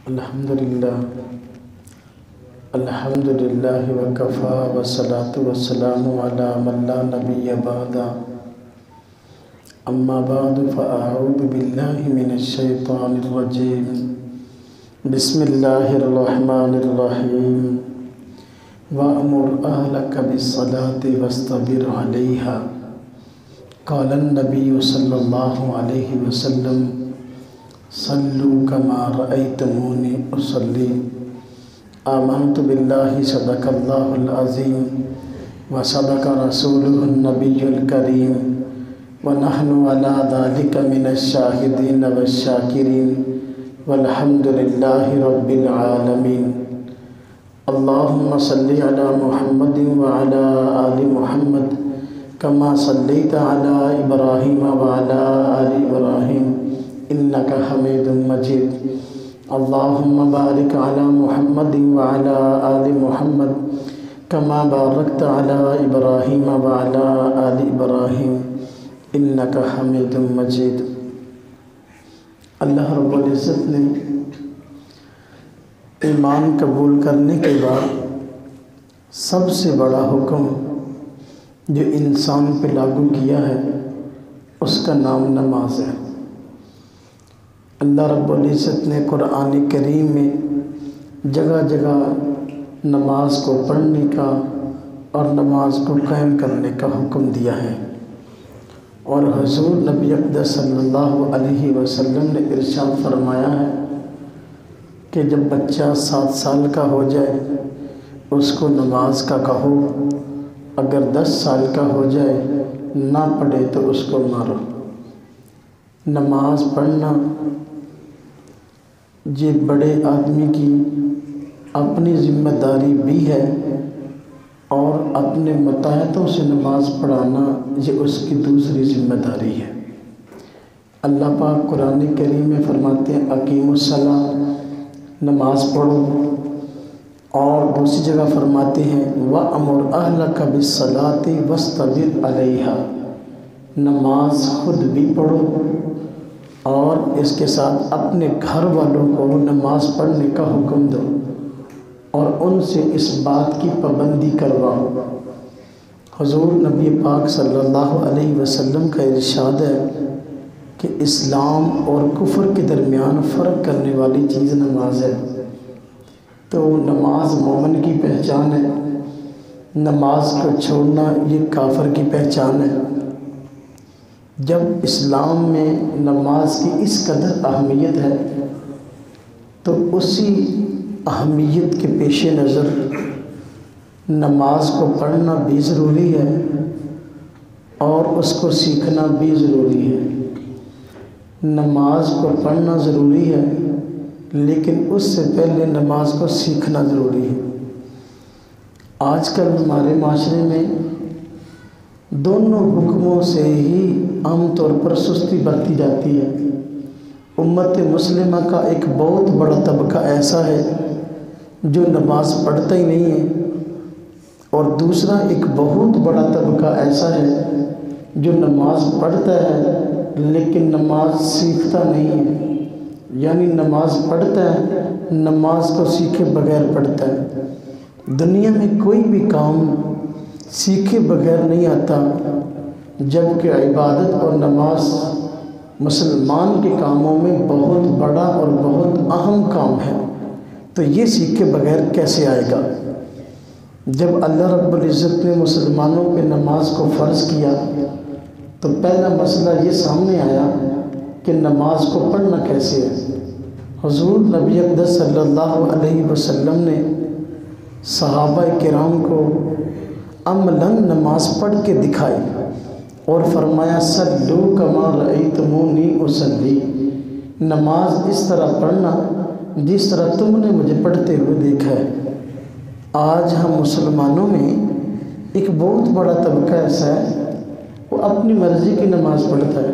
الحمدللہ وکفا والصلاة والسلام علی من لا نبی بعد اما بعد فاعوذ باللہ من الشیطان الرجیم بسم اللہ الرحمن الرحیم وَأْمُرْ أَهْلَكَ بِالصَّلَاةِ وَاسْتَبِرْ عَلَيْهَا قال النبی صلی اللہ علیہ وسلم صلوا كما رأيتموني أصلي آمنت بالله صدق الله العظيم وصدق رسوله النبي الكريم ونحن على ذلك من الشاهدين والشاكرين والحمد لله رب العالمين اللهم صل على محمد وعلى آل محمد كما صليت على إبراهيم وعلى آل إبراهيم إنك حميد مجيد اللهم بارك على محمد وعلى آل محمد كما باركت على إبراهيم وعلى آل إبراهيم إنك حميد مجيد۔ اللہ رب العزت نے ایمان قبول کرنے کے بعد سب سے بڑا حکم جو انسان پہ لاگو کیا ہے اس کا نام نماز ہے۔ اللہ رب العزت نے قرآن کریم میں جگہ جگہ نماز کو پڑھنے کا اور نماز کو قائم کرنے کا حکم دیا ہے، اور حضور نبی اقدس صلی اللہ علیہ وسلم نے ارشاد فرمایا ہے کہ جب بچہ 7 سال کا ہو جائے اس کو نماز کا کہو، اگر 10 سال کا ہو جائے نہ پڑھے تو اس کو مارو۔ نماز پڑھنا یہ بڑے آدمی کی اپنی ذمہ داری بھی ہے، اور اپنے متحدوں سے نماز پڑھانا یہ اس کی دوسری ذمہ داری ہے۔ اللہ پاک قرآن کریم میں فرماتے ہیں اقیموا الصلاۃ، نماز پڑھو، اور دوسری جگہ فرماتے ہیں وَأْمُرْ أَهْلَكَ بِالصَّلَاةِ وَاسْتَبِرْ عَلَيْهَا، نماز خود بھی پڑھو اور اس کے ساتھ اپنے گھر والوں کو نماز پڑھنے کا حکم دو اور ان سے اس بات کی پابندی کرواؤ۔ حضور نبی پاک صلی اللہ علیہ وسلم کا ارشاد ہے کہ اسلام اور کفر کے درمیان فرق کرنے والی چیز نماز ہے، تو نماز مومن کی پہچان ہے، نماز کو چھوڑنا یہ کافر کی پہچان ہے۔ جب اسلام میں نماز کی اس قدر اہمیت ہے تو اسی اہمیت کے پیش نظر نماز کو پڑھنا بھی ضروری ہے اور اس کو سیکھنا بھی ضروری ہے۔ نماز کو پڑھنا ضروری ہے لیکن اس سے پہلے نماز کو سیکھنا ضروری ہے۔ آج کل ہمارے معاشرے میں دونوں حکموں سے ہی عام طور پر سستی برتی جاتی ہے۔ امت مسلمہ کا ایک بہت بڑا طبقہ ایسا ہے جو نماز پڑھتا ہی نہیں ہے، اور دوسرا ایک بہت بڑا طبقہ ایسا ہے جو نماز پڑھتا ہے لیکن نماز سیکھتا نہیں ہے، یعنی نماز پڑھتا ہے نماز کو سیکھے بغیر پڑھتا ہے۔ دنیا میں کوئی بھی کام سیکھے بغیر نہیں آتا، جبکہ عبادت اور نماز مسلمان کے کاموں میں بہت بڑا اور بہت اہم کام ہے، تو یہ سیکھے بغیر کیسے آئے گا؟ جب اللہ رب العزت نے مسلمانوں پہ نماز کو فرض کیا تو پہلا مسئلہ یہ سامنے آیا کہ نماز کو پڑھنا کیسے ہے۔ حضور نبی اقدس صلی اللہ علیہ وسلم نے صحابہ کرام کو عملاً نماز پڑھ کے دکھائی اور فرمایا صلو کما رأیتمونی اصلی، نماز اس طرح پڑھنا جس طرح تم نے مجھے پڑھتے ہوئے دیکھا ہے۔ آج ہم مسلمانوں میں ایک بہت بڑا طبقہ ایسا ہے وہ اپنی مرضی کی نماز پڑھتا ہے،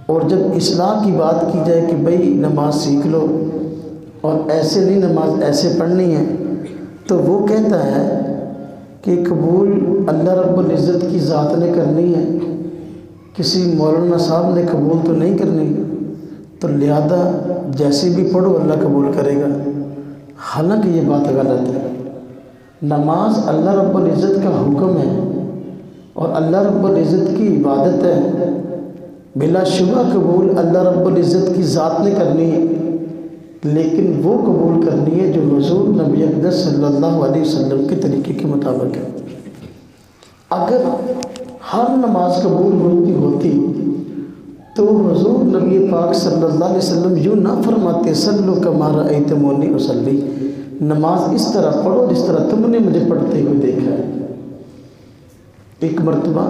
اور جب اصلاح کی بات کی جائے کہ بھئی نماز سیکھ لو اور ایسے نہیں نماز ایسے پڑھنی ہے، تو وہ کہتا ہے کہ قبول اللہ رب العزت کی ذات نے کرنی ہے، کسی مولانا صاحب نے قبول تو نہیں کرنی، تو لہذا جیسے بھی پڑھو اللہ قبول کرے گا۔ حالانکہ یہ بات غلط ہے۔ نماز اللہ رب العزت کا حکم ہے اور اللہ رب العزت کی عبادت ہے، بلا شبہ قبول اللہ رب العزت کی ذات نے کرنی ہے، لیکن وہ قبول کرنی ہے جو حضور نبی اقدس صلی اللہ علیہ وسلم کے طریقے کے مطابق ہے۔ اگر ہر نماز قبول ہوتی تو حضور نبی پاک صلی اللہ علیہ وسلم یوں نہ فرماتے صلو کما رأیتمونی اصلی، نماز اس طرح پڑھو جس طرح تم نے مجھے پڑھتے ہوئے دیکھا ہے۔ ایک مرتبہ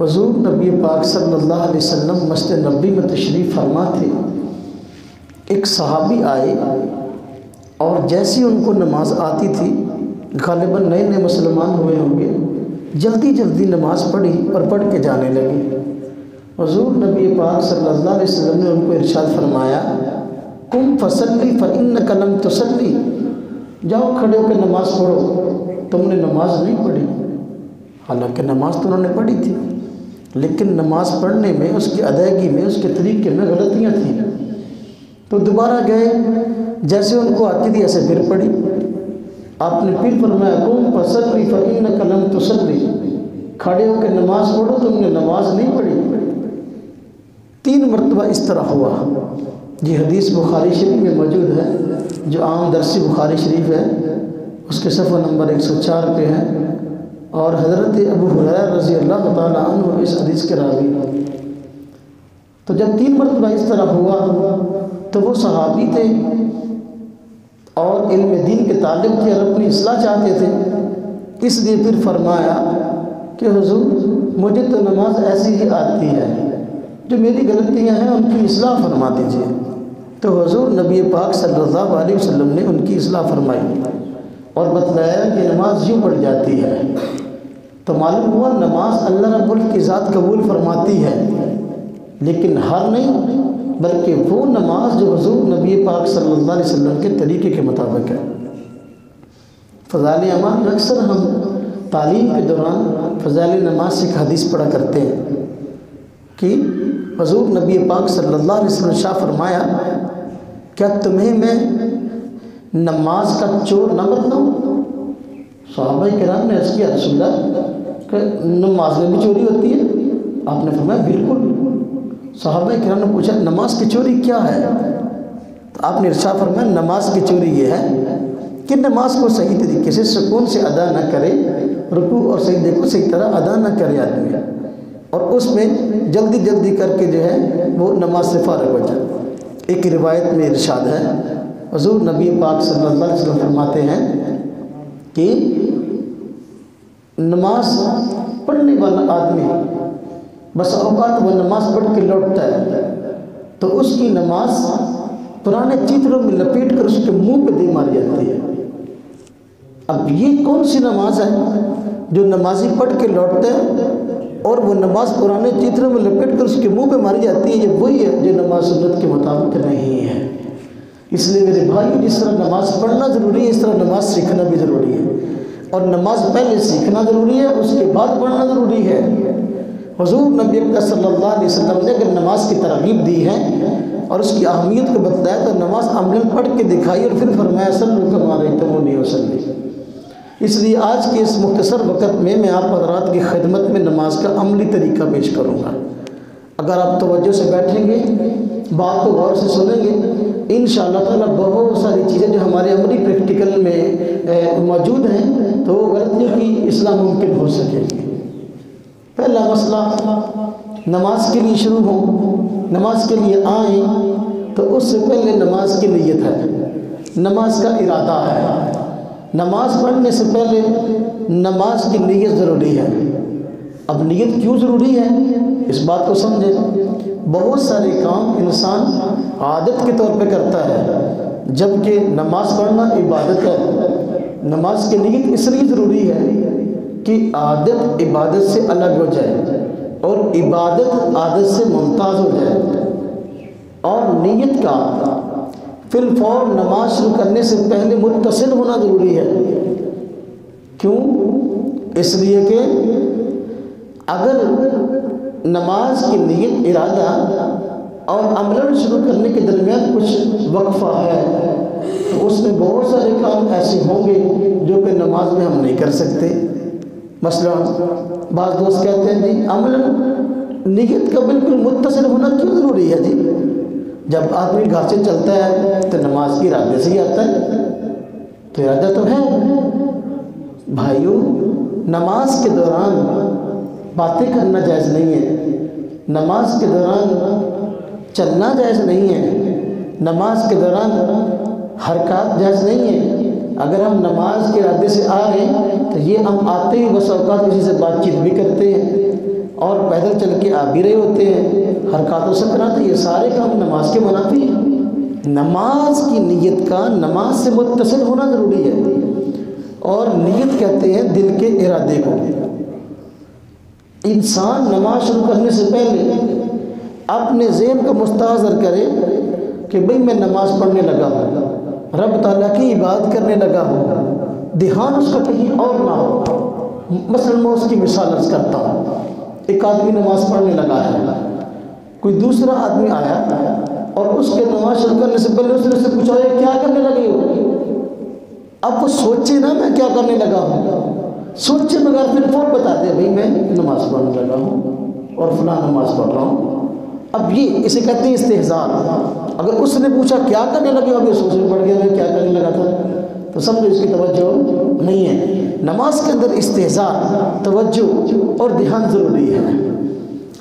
حضور نبی پاک صلی اللہ علیہ وسلم مسجد نبوی میں تشریف فرما تھے۔ ایک صحابی آئے اور جیسی ان کو نماز آتی تھی، غالباً نئے نئے مسلمان ہوئے ہوں گے، جلدی جلدی نماز پڑھی اور پڑھ کے جانے لگے۔ حضور نبی پاک صلی اللہ علیہ وسلم نے ان کو ارشاد فرمایا قم فصلی فإنک لم تصلی، جاؤ کھڑے ہو کے نماز پڑھو، تم نے نماز نہیں پڑھی۔ حالانکہ نماز تو انہوں نے پڑھی تھی، لیکن نماز پڑھنے میں، اس کی ادائیگی میں، اس کے طریقے میں غلطیاں تھیں۔ تو دوبارہ گئے، جیسے ان کو آتی تھی ایسے پھر پڑھی۔ آپ نے پھر فرمایا قم فصلی فإنک لم تصلی، کھڑے ہو کے نماز پڑھو، تم نے نماز نہیں پڑھی۔ 3 مرتبہ اس طرح ہوا۔ یہ حدیث بخاری شریف میں موجود ہے، جو عام درسی بخاری شریف ہے، اس کے صفحہ نمبر 104 پہ ہے، اور حضرت ابو ہریرہ رضی اللہ تعالیٰ عنہ اس حدیث کے راوی۔ تو جب 3 مرتبہ اس طرح ہوا تو وہ صحابی تھے اور علم دین کے طالب تھے اور اپنی اصلاح چاہتے تھے، اس لیے پھر فرمایا کہ حضور مجھے تو نماز ایسی ہی آتی ہے، جو میری غلطیاں ہیں ان کی اصلاح فرما دیجیے۔ تو حضور نبی پاک صلی اللہ علیہ وسلم نے ان کی اصلاح فرمائی اور بتلایا کہ نماز یوں پڑھ جاتی ہے۔ تو معلوم ہوا نماز اللہ رب العزت کی ذات قبول فرماتی ہے، لیکن ہر نہیں، بلکہ وہ نماز جو حضور نبی پاک صلی اللہ علیہ وسلم کے طریقے کے مطابق ہے۔ فضائل اعمال میں اکثر ہم تعلیم کے دوران فضائل نماز سے ایک حدیث پڑھا کرتے ہیں کہ حضور نبی پاک صلی اللہ علیہ وسلم نے شاہ فرمایا کیا تمہیں میں نماز کا چور نہ بتلاؤں؟ صحابہ کرام نے عرض کیا رسول اللہ کہ نماز میں بھی چوری ہوتی ہے؟ آپ نے فرمایا بالکل۔ صحابہ کرام نے پوچھا نماز کی چوری کیا ہے؟ تو آپ نے ارشاد فرمایا نماز کی چوری یہ ہے کہ نماز کو صحیح طریقے سے سکون سے ادا نہ کرے، رکوع اور سجدے کو صحیح طرح ادا نہ کرے آدمی، اور اس میں جلدی جلدی کر کے جو ہے وہ نماز سے فارغ ہو جائے۔ ایک روایت میں ارشاد ہے، حضور نبی پاک صلی اللہ علیہ وسلم فرماتے ہیں کہ نماز پڑھنے والا آدمی بس اوقات وہ نماز پڑھ کے لوٹتا ہے تو اس کی نماز پرانے چیتروں میں لپیٹ کر اس کے منہ پہ دے ماری جاتی ہے۔ اب یہ کون سی نماز ہے جو نمازی پڑھ کے لوٹتا ہے اور وہ نماز پرانے چیتروں میں لپیٹ کر اس کے منہ پہ ماری جاتی ہے؟ یہ وہی ہے جو نماز سنت کے مطابق نہیں ہے۔ اس لیے میرے بھائی، جس طرح نماز پڑھنا ضروری ہے اس طرح نماز سیکھنا بھی ضروری ہے، اور نماز پہلے سیکھنا ضروری ہے، اس کے بعد پڑھنا ضروری ہے۔ حضور نبی اکرم صلی اللہ علیہ وسلم نے اگر نماز کی ترغیب دی ہے اور اس کی اہمیت کو بتلایا تو نماز عملاً پڑھ کے دکھائی اور پھر فرمایا صلو کما رأیتمونی اصلی۔ اس لیے آج کے اس مختصر وقت میں آپ حضرات کی خدمت میں نماز کا عملی طریقہ پیش کروں گا۔ اگر آپ توجہ سے بیٹھیں گے، بات کو غور سے سنیں گے، انشاءاللہ تعالیٰ بہت ساری چیزیں جو ہمارے عملی پریکٹیکل میں موجود ہیں تو غلطیوں کی اصلاح ممکن ہو سکے گی۔ پہلا مسئلہ، نماز کے لیے شروع ہوں، نماز کے لیے آئیں تو اس سے پہلے نماز کی نیت ہے، نماز کا ارادہ ہے۔ نماز پڑھنے سے پہلے نماز کی نیت ضروری ہے۔ اب نیت کیوں ضروری ہے اس بات کو سمجھیں۔ بہت سارے کام انسان عادت کے طور پہ کرتا ہے، جبکہ نماز پڑھنا عبادت ہے۔ نماز کی نیت اس لیے ضروری ہے کہ عادت عبادت سے الگ ہو جائے اور عبادت عادت سے ممتاز ہو جائے، اور نیت کا فی الفور نماز شروع کرنے سے پہلے متصل ہونا ضروری ہے۔ کیوں؟ اس لیے کہ اگر نماز کی نیت ارادہ اور عمل شروع کرنے کے درمیان کچھ وقفہ ہے تو اس میں بہت سارے کام ایسے ہوں گے جو کہ نماز میں ہم نہیں کر سکتے. مثلا بعض دوست کہتے ہیں جی عمل نیت کا بالکل متصل ہونا کیوں ضروری ہے؟ جی جب آدمی گھر سے چلتا ہے تو نماز کی ارادے سے ہی آتا ہے، تو ارادہ تو ہے. بھائیو، نماز کے دوران باتیں کرنا جائز نہیں ہے، نماز کے دوران چلنا جائز نہیں ہے، نماز کے دوران حرکات جائز نہیں ہے. اگر ہم نماز کے ارادے سے آ رہے ہیں تو یہ ہم آتے ہی بس اوقات کسی سے بات چیت بھی کرتے ہیں اور پیدل چل کے آ بھی رہے ہوتے ہیں، حرکات و سکنات، یہ سارے کام نماز کے منافی ہیں. نماز کی نیت کا نماز سے متصل ہونا ضروری ہے. اور نیت کہتے ہیں دل کے ارادے کو. انسان نماز شروع کرنے سے پہلے اپنے ذہن کو مستحضر کرے کہ بھئی میں نماز پڑھنے لگا ہوں، رب تعالیٰ کی عبادت کرنے لگا ہوں، دھیان اس کا کہیں اور نہ ہو. مثلا میں اس کی مثال عرض کرتا ہوں. ایک آدمی نماز پڑھنے لگا ہے، کوئی دوسرا آدمی آیا اور اس کے نماز شروع کرنے سے پہلے اس نے سے پوچھا یہ کیا کرنے لگے ہو؟ اب وہ سوچے نا میں کیا کرنے لگا ہوں، سوچے مگر پھر فوراً بتا دے بھئی میں نماز پڑھنے لگا ہوں اور فلاں نماز پڑھ رہا ہوں. اب یہ اسے کہتے ہیں استحضار. اگر اس نے پوچھا کیا کرنے لگے ہو، اب یہ سوچنے پڑ گیا میں کیا کرنے لگا تھا، تو سمجھو اس کی توجہ نہیں ہے. نماز کے اندر استحضار، توجہ اور دھیان ضروری ہے.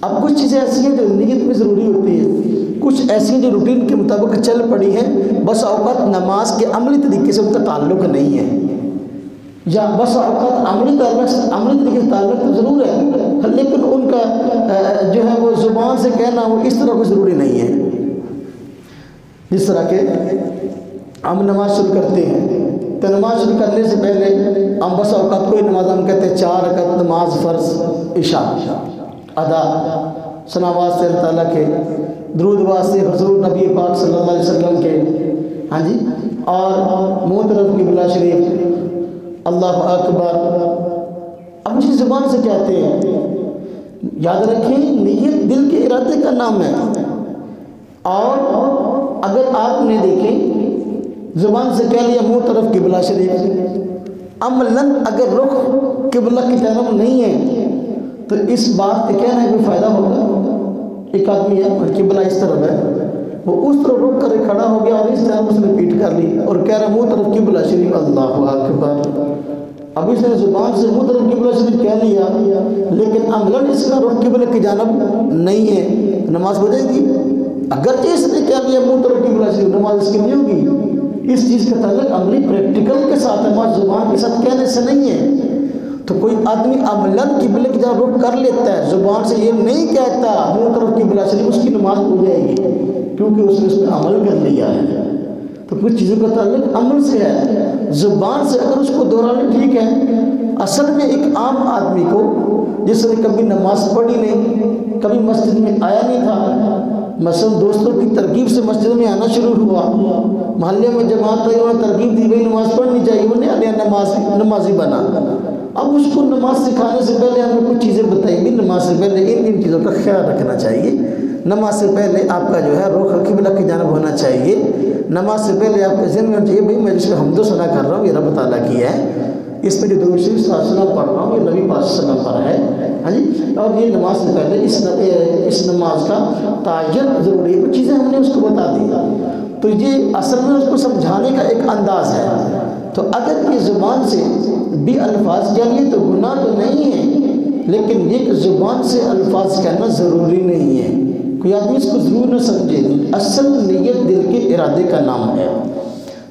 اب کچھ چیزیں ایسی ہیں جو نیت میں ضروری ہوتی ہیں، کچھ ایسی ہیں جو روٹین کے مطابق چل پڑی ہیں، بس اوقات نماز کے عملی طریقے سے ان کا تعلق نہیں ہے، یا بس اوقات عملی طریقے سے تعلق تو ضرور ہے لیکن ان کا جو ہے وہ زبان سے کہنا وہ اس طرح کو ضروری نہیں ہے. جس طرح کہ ہم نماز شروع کرتے ہیں تو نماز شروع کرنے سے پہلے ہم بس اوقات کوئی نماز ہم کہتے ہیں 4 رکعت نماز فرض عشاء ادا، صلوات سے اللہ تعالیٰ کے، درود واسطے حضور نبی پاک صلی اللہ علیہ وسلم کے، ہاں جی، اور منہ طرف قبلہ شریف، اللہ اکبر. اب اسی زبان سے کہتے ہیں. یاد رکھیں نیت دل کے ارادے کا نام ہے. اور اگر آپ نے دیکھیں زبان سے کہہ لیا منہ طرف قبلہ شریف، عملاً اگر رخ قبلہ کی طرف نہیں ہے تو اس بات کے کہنا ہے کوئی فائدہ ہوگا؟ ایک آدمی ہے قبلہ اس طرف ہے، وہ اس طرف رک کر کھڑا ہو گیا اور اس طرف اس نے پیٹ کر لی اور کہہ رہا منہ طرف قبلہ شریف، اللہ اکبر. اب اس نے زبان سے منہ طرف قبلہ شریف کہہ لیا لیکن عملاً اس کا رخ قبلہ کی جانب نہیں ہے، نماز ہو جائے گی؟ اگر اس نے کہہ لیا منہ طرف قبلہ شریف، نماز اس کی نہیں ہوگی. اس چیز کا تعلق عملی پریکٹیکل کے ساتھ ہے، ماں زبان کے ساتھ کہنے سے نہیں ہے. تو کوئی آدمی عملاً قبلے کی جانب رخ کر لیتا ہے، زبان سے یہ نہیں کہتا منہ طرف قبلہ شریف، اس کی نماز ہو جائے گی کیونکہ اس نے اس پہ عمل کر لیا ہے. تو کچھ چیزوں کا تعلق عمل سے ہے، زبان سے اگر اس کو دہرانا ٹھیک ہے. اصل میں ایک عام آدمی کو جس نے کبھی نماز پڑھی نہیں، کبھی مسجد میں آیا نہیں تھا، مثلا دوستوں کی ترغیب سے مسجد میں آنا شروع ہوا، محلے میں جماعت آئی، انہوں نے ترغیب دی بھائی نماز پڑھنی چاہیے، وہ نیا نمازی بنا. اب اس کو نماز سکھانے سے پہلے ہم نے کچھ چیزیں بتائی بھی، نماز سے پہلے ان چیزوں کا خیال رکھنا چاہیے. نماز سے پہلے آپ کا جو ہے رخ قبلہ کی جانب ہونا چاہیے. نماز سے پہلے آپ کے ذہن میں ہونا چاہیے بھائی میں جس میں حمد و ثنا کر رہا ہوں یہ رب تعالیٰ کی ہے، اس میں جو درود شریف صلی اللہ علیہ وسلم پڑھ رہا ہوں یہ نبی پاک صلی اللہ علیہ وسلم پر ہے، ہاں جی. اور یہ نماز سے پہلے اس نماز کا تعین ضروری ہے. کچھ چیزیں ہم نے اس کو بتا دی. تو یہ اصل میں اس کو سمجھانے کا ایک انداز ہے. تو اگر یہ زبان سے بھی الفاظ کہہ لیے تو گناہ تو نہیں ہے، لیکن یہ کہ زبان سے الفاظ کہنا ضروری نہیں ہے. کوئی آدمی اس کو ضرور نہ سمجھے، اصل نیت دل کے ارادے کا نام ہے.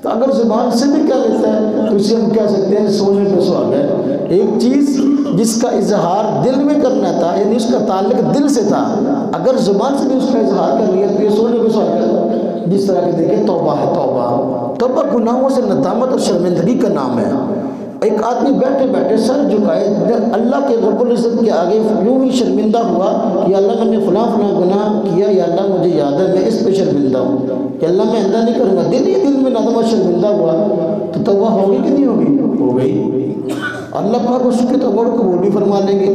تو اگر زبان سے بھی کہہ لیتا ہے تو اسے ہم کہہ سکتے ہیں سونے پہ سہاگا ہے. ایک چیز جس کا اظہار دل میں کرنا تھا، یعنی اس کا تعلق دل سے تھا، اگر زبان سے بھی اس کا اظہار کر لیا تو یہ سونے پہ سہاگا. جس طرح کہ دیکھیں توبہ ہے، توبہ گناہوں سے ندامت اور شرمندگی کا نام ہے. ایک آدمی بیٹھے بیٹھے سر جھکائے اللہ کے رب العزت کے آگے یوں ہی شرمندہ ہوا کہ اللہ میں نے فلاں گناہ کیا، یا اللہ مجھے یاد ہے میں اس پہ شرمندہ ہوں، کہ اللہ میں آئندہ نہیں کروں گا. دل میں ندامت شرمندہ ہوا تو توبہ ہوگی کہ نہیں ہوگی؟ ہو گئی. اللہ پاک اس کے توبہ کو قبول بھی فرما لیں گے۔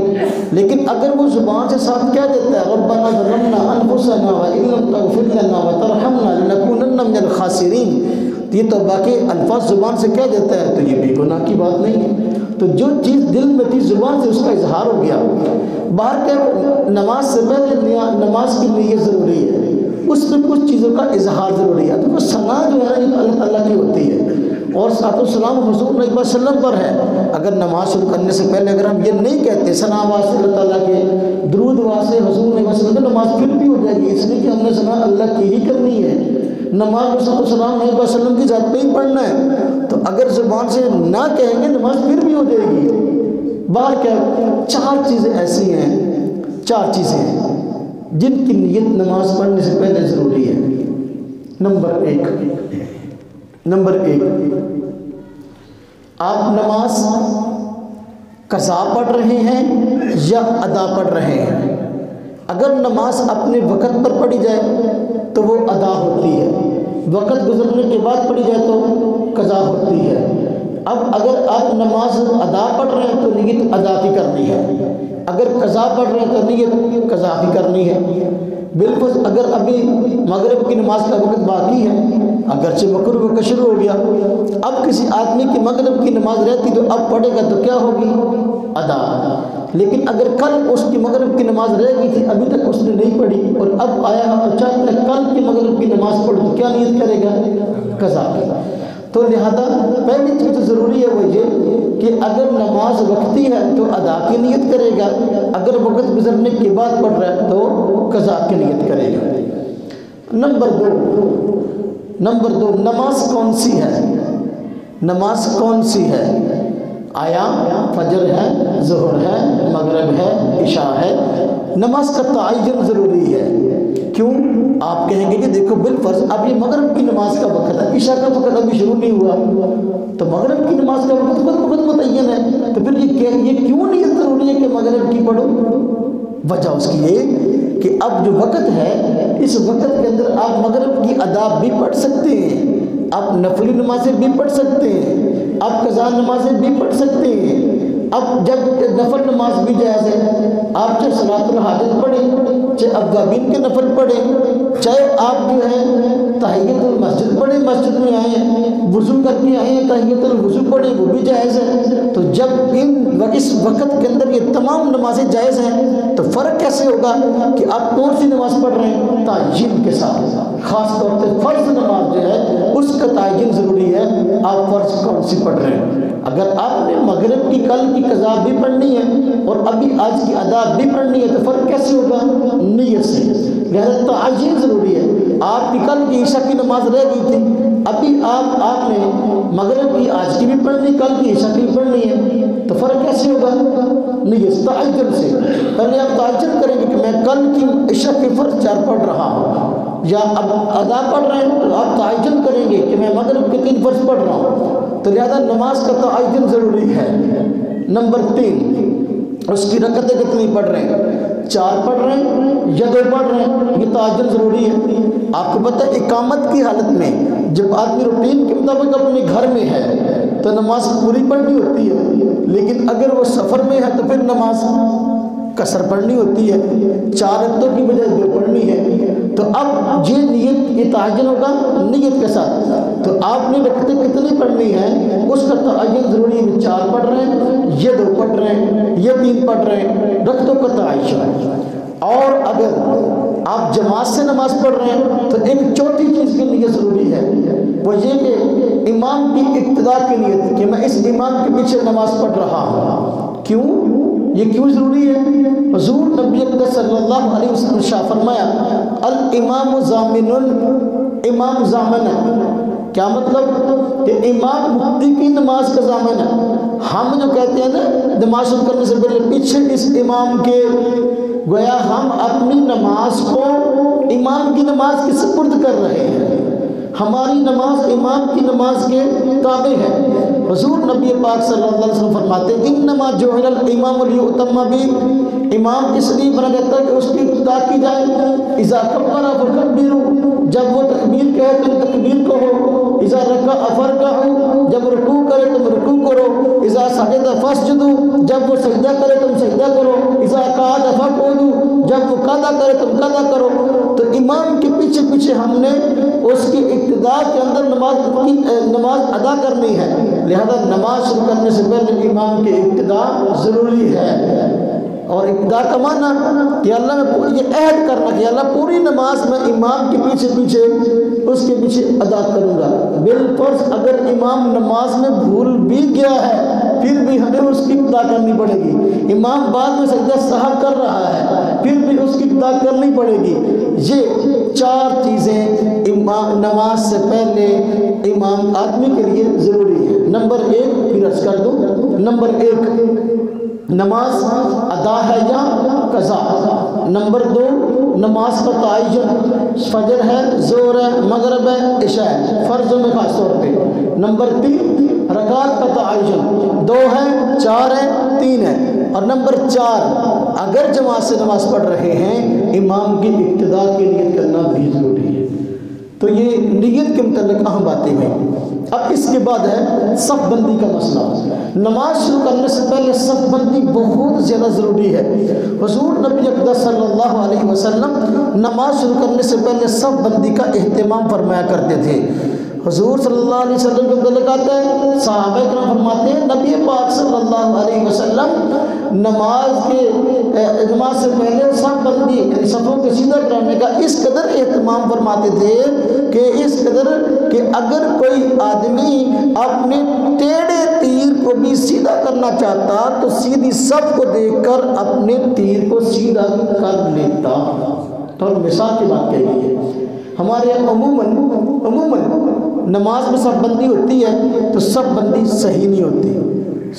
لیکن اگر وہ زبان سے ساتھ کہہ دیتا ہے ربنا ظلمنا انفسنا وان لم تغفر لنا وترحمنا لنکونن من الخاسرین، یہ توبہ کے الفاظ زبان سے کہہ دیتا ہے تو یہ بھی گناہ کی بات نہیں ہے۔ تو جو چیز دل میں تھی زبان سے اس کا اظہار ہو گیا۔ باہر کے نماز سے پہلے نماز کی نیت ضروری ہے، اس میں کچھ چیزوں کا اظہار ضروری ہے۔ تو وہ ثنا جو ہے یہ اللہ تعالیٰ کی ہوتی ہے، اور صلاۃ والسلام حضور نبی صلی اللہ علیہ وسلم پر ہے۔ اگر نماز شروع کرنے سے پہلے اگر ہم یہ نہیں کہتے ثنا واسطے اللہ تعالیٰ کے، درود واسطے حضور نبی صلی اللہ علیہ وسلم، تو نماز پھر بھی ہو جائے گی، اس لیے کہ ہم نے ثنا اللہ کی ہی کرنی ہے۔ نماز صلی اللہ علیہ وسلم نبی صلی اللہ علیہ وسلم کی ذات پہ ہی پڑھنا ہے، تو اگر زبان سے نہ کہیں گے نماز پھر بھی ہو جائے گی۔ باہر کیا چار چیزیں ایسی ہیں، چار چیزیں ہیں جن کی نیت نماز پڑھنے سے پہلے ضروری ہے۔ نمبر ایک، آپ نماز قضا پڑھ رہے ہیں یا ادا پڑھ رہے ہیں۔ اگر نماز اپنے وقت پر پڑھی جائے تو وہ ادا ہوتی ہے، وقت گزرنے کے بعد پڑھی جائے تو قضا ہوتی ہے۔ اب اگر آپ نماز ادا پڑھ رہے ہیں تو نیت ادا کی کرنی ہے، اگر قضا پڑھ رہے ہیں تو نیت قضا کی کرنی ہے۔ بالفرض اگر ابھی مغرب کی نماز کا وقت باقی ہے، اگرچہ مغرب کا شروع ہو گیا، اب کسی آدمی کی مغرب کی نماز رہتی تو اب پڑھے گا تو کیا ہوگی؟ ادا۔ لیکن اگر کل اس کی مغرب کی نماز رہ گئی تھی، ابھی تک اس نے نہیں پڑھی، اور اب آیا اور چاہتا ہے کل کی مغرب کی نماز پڑھ، تو کیا نیت کرے گا؟ قضا کی۔ تو لہذا پہلی چیز ضروری ہے وہ یہ کہ اگر نماز وقتی ہے تو ادا کی نیت کرے گا، اگر وقت گزرنے کے بعد پڑھ رہا ہے تو قضا کی نیت کرے گا۔ نمبر دو، نماز کون سی ہے؟ نماز کون سی ہے؟ آیا فجر ہے، ظہر ہے، مغرب ہے، عشاء ہے؟ نماز کا تعین ضروری ہے۔ کیوں؟ آپ کہیں گے کہ دیکھو بالفرض اب یہ مغرب کی نماز کا وقت ہے، عشاء کا وقت ابھی شروع نہیں ہوا، تو مغرب کی نماز کا وقت خود متعین ہے، تو پھر یہ کیوں نہیں ضروری ہے کہ مغرب کی پڑھو؟ وجہ اس کی یہ کہ اب جو وقت ہے اس وقت کے اندر آپ مغرب کی ادا بھی پڑھ سکتے ہیں، آپ نفلی نمازیں بھی پڑھ سکتے ہیں، آپ قضا نمازیں بھی پڑھ سکتے ہیں۔ اب جب نفل نماز بھی جائز ہے، آپ چاہے صلاۃ الحاجت پڑھیں، چاہے اوابین کے نفل پڑھیں، چاہے آپ جو ہے تحیۃ المسجد پڑھیں، مسجد میں آئے ہیں وضو کر کے آئے ہیں تحیۃ الوضو پڑھیں، وہ بھی جائز ہے۔ تو جب اس وقت کے اندر یہ تمام نمازیں جائز ہیں تو فرق کیسے ہوگا کہ آپ کون سی نماز پڑھ رہے ہیں؟ تعین کے ساتھ، خاص طور سے فرض نماز جو ہے اس کا تعین ضروری ہے، آپ فرض کون سی پڑھ رہے ہیں۔ اگر آپ نے مغرب کی کل کی قضا بھی پڑھنی ہے اور ابھی آج کی ادا بھی پڑھنی ہے تو فرق کیسے ہوگا؟ نیت سے۔ لہذا تعین ضروری ہے۔ آپ کی کل کی عشاء کی نماز رہ گئی تھی، ابھی آپ نے مغرب کی آج کی بھی پڑھنی، کل کی عشاء کی بھی پڑھنی ہے، تو فرق کیسے ہوگا؟ نیت تعین سے۔ پہلے آپ تعین کریں گے کہ میں کل کی عشاء کی فرض 4 پڑھ رہا ہوں، یا اب ادا پڑھ رہے ہیں تو آپ تعین کریں گے کہ میں مغرب کے 3 فرض پڑھ رہا ہوں، تو لہذا نماز کا تعین ضروری ہے۔ نمبر 3، اس کی رکعتیں کتنی پڑھ رہے ہیں؟ 4 پڑھ رہے ہیں یا 2 پڑھ رہے ہیں، یہ تعین ضروری ہے۔ آپ کو پتہ ہے اقامت کی حالت میں جب آدمی روٹین کے مطابق اپنے گھر میں ہے تو نماز پوری پڑھنی ہوتی ہے، لیکن اگر وہ سفر میں ہے تو پھر نماز قصر پڑھنی ہوتی ہے، 4 رکعتوں کی بجائے 2 پڑھنی ہے۔ تو اب یہ نیت، یہ تعین ہوگا نیت کے ساتھ، تو آپ نے رکعتیں کتنی پڑھنی ہیں اس کا تعین ضروری ہے۔ 4 پڑھ رہے ہیں یہ 2 پڑھ رہے ہیں یہ 3 پڑھ رہے ہیں، رکعتوں کا تعین۔ اور اگر آپ جماعت سے نماز پڑھ رہے ہیں تو ایک چوتھی چیز کی نیت ضروری ہے، وہ یہ کہ امام کی اقتداء کی نیت، کہ میں اس امام کے پیچھے نماز پڑھ رہا ہوں۔ کیوں؟ یہ کیوں ضروری ہے؟ حضور نبی اکرم صلی اللہ علیہ وسلم نے شاہ فرمایا الامام ضامن، امام ضامن ہے۔ کیا مطلب؟ کہ امام مقتدی کی نماز کا ضامن ہے۔ ہم جو کہتے ہیں نا نماز شروع کرنے سے پہلے پیچھے اس امام کے، گویا ہم اپنی نماز کو امام کی نماز کے سپرد کر رہے ہیں، ہماری نماز امام کی نماز کے تابع ہے۔ حضور نبی پاک صلی اللہ علیہ وسلم فرماتے ہیں انما جعل الامام لیؤتم بہ، امام اس لیے بنا جاتا ہے کہ اس کی اقتداء کی جائے۔ اذا کبر فکبروا، جب وہ تکبیر کہے تم تکبیر کہو۔ اذا رکع فرکعوا، جب رکوع کرے تم رکوع کرو۔ اذا سجد سجد فسجدوا، جب وہ سجدہ کرے تم سجدہ کرو، اذا قعد فقعدوا، جب وہ قعدہ کرے تم قعدہ کرو۔ تو امام کے پیچھے پیچھے ہم نے اس کی اقتداء کے اندر نماز ادا کرنی ہے، لہذا نماز شروع کرنے سے پہلے امام کی اقتداء ضروری ہے۔ اور اقتداء کا معنی کہ اللہ میں یہ عہد کرنا کہ اللہ پوری نماز میں امام کے پیچھے پیچھے اس کے پیچھے ادا کروں گا۔ بالفرض اگر امام نماز میں بھول بھی گیا ہے پھر بھی ہمیں اس کی اقتداء کرنی پڑے گی۔ امام بعد میں سجدہ سہو کر رہا ہے پھر بھی اس کی اقتداء کرنی پڑے گی۔ یہ چار چیزیں نماز سے پہلے امام آدمی کے لیے ضروری ہے۔ نمبر ایک، پھر عرض کر دوں، نمبر ایک نماز ادا ہے یا قضا۔ نمبر دو، نماز کا تعین، فجر ہے، ظہر ہے، مغرب ہے، عشاء ہے، فرضوں میں خاص طور پہ۔ نمبر تین، رکعت کا تعین، 2 ہے، 4 ہے، 3 ہے۔ اور نمبر 4، اگر جماعت سے نماز پڑھ رہے ہیں امام کی اقتداء کی نیت کرنا بھی ضروری ہے۔ تو یہ نیت کے متعلق اہم باتیں ہیں۔ اب اس کے بعد ہے صف بندی کا مسئلہ۔ نماز شروع کرنے سے پہلے صف بندی بہت زیادہ ضروری ہے۔ حضور نبی اقدس صلی اللہ علیہ وسلم نماز شروع کرنے سے پہلے صف بندی کا اہتمام فرمایا کرتے تھے۔ حضور صلی اللہ علیہ وسلم کے متعلق آتا ہے، صحابہ کرام فرماتے ہیں نبی پاک صلی اللہ علیہ وسلم نماز سے پہلے صف بندی یعنی صفوں کے سیدھا کرنے کا اس قدر اہتمام فرماتے تھے کہ اگر کوئی آدمی اپنے ٹیڑھے تیر کو بھی سیدھا کرنا چاہتا تو سیدھی صف کو دیکھ کر اپنے تیر کو سیدھا کر لیتا۔ تو مثال کی بات کہی ہے، ہمارے عموماً نماز میں صف بندی ہوتی ہے تو صف بندی صحیح نہیں ہوتی۔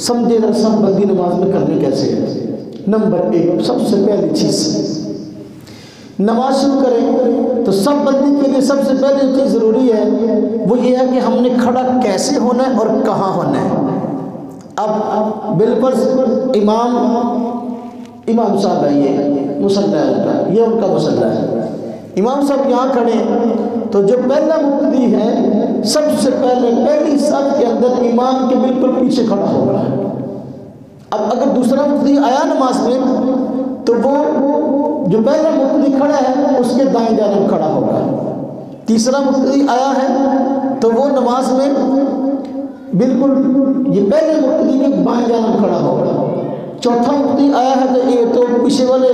سمجھے ذرا صف بندی نماز میں کرنی کیسے ہے۔ نمبر ایک، سب سے پہلی چیز، نماز شروع کریں تو صف بندی کے لیے سب سے پہلی جو چیز ضروری ہے وہ یہ ہے کہ ہم نے کھڑا کیسے ہونا ہے اور کہاں ہونا ہے۔ اب بالفرض امام صاحب ہے، یہ مصلی ہے، یہ ان کا مصلی ہے، امام صاحب یہاں کھڑے ہیں تو جو پہلا مقتدی ہے سب سے پہلے پہلی صف کے اندر امام کے بالکل پیچھے کھڑا ہوگا۔ اب اگر دوسرا مقتدی آیا نماز میں تو وہ جو پہلا مقتدی کھڑا ہے اس کے دائیں جانب کھڑا ہوگا۔ تیسرا مقتدی آیا ہے تو وہ نماز میں بالکل یہ پہلے مقتدی کے بائیں جانب کھڑا ہوگا۔ چوتھا مقتدی آیا ہے تو یہ تو پیچھے والے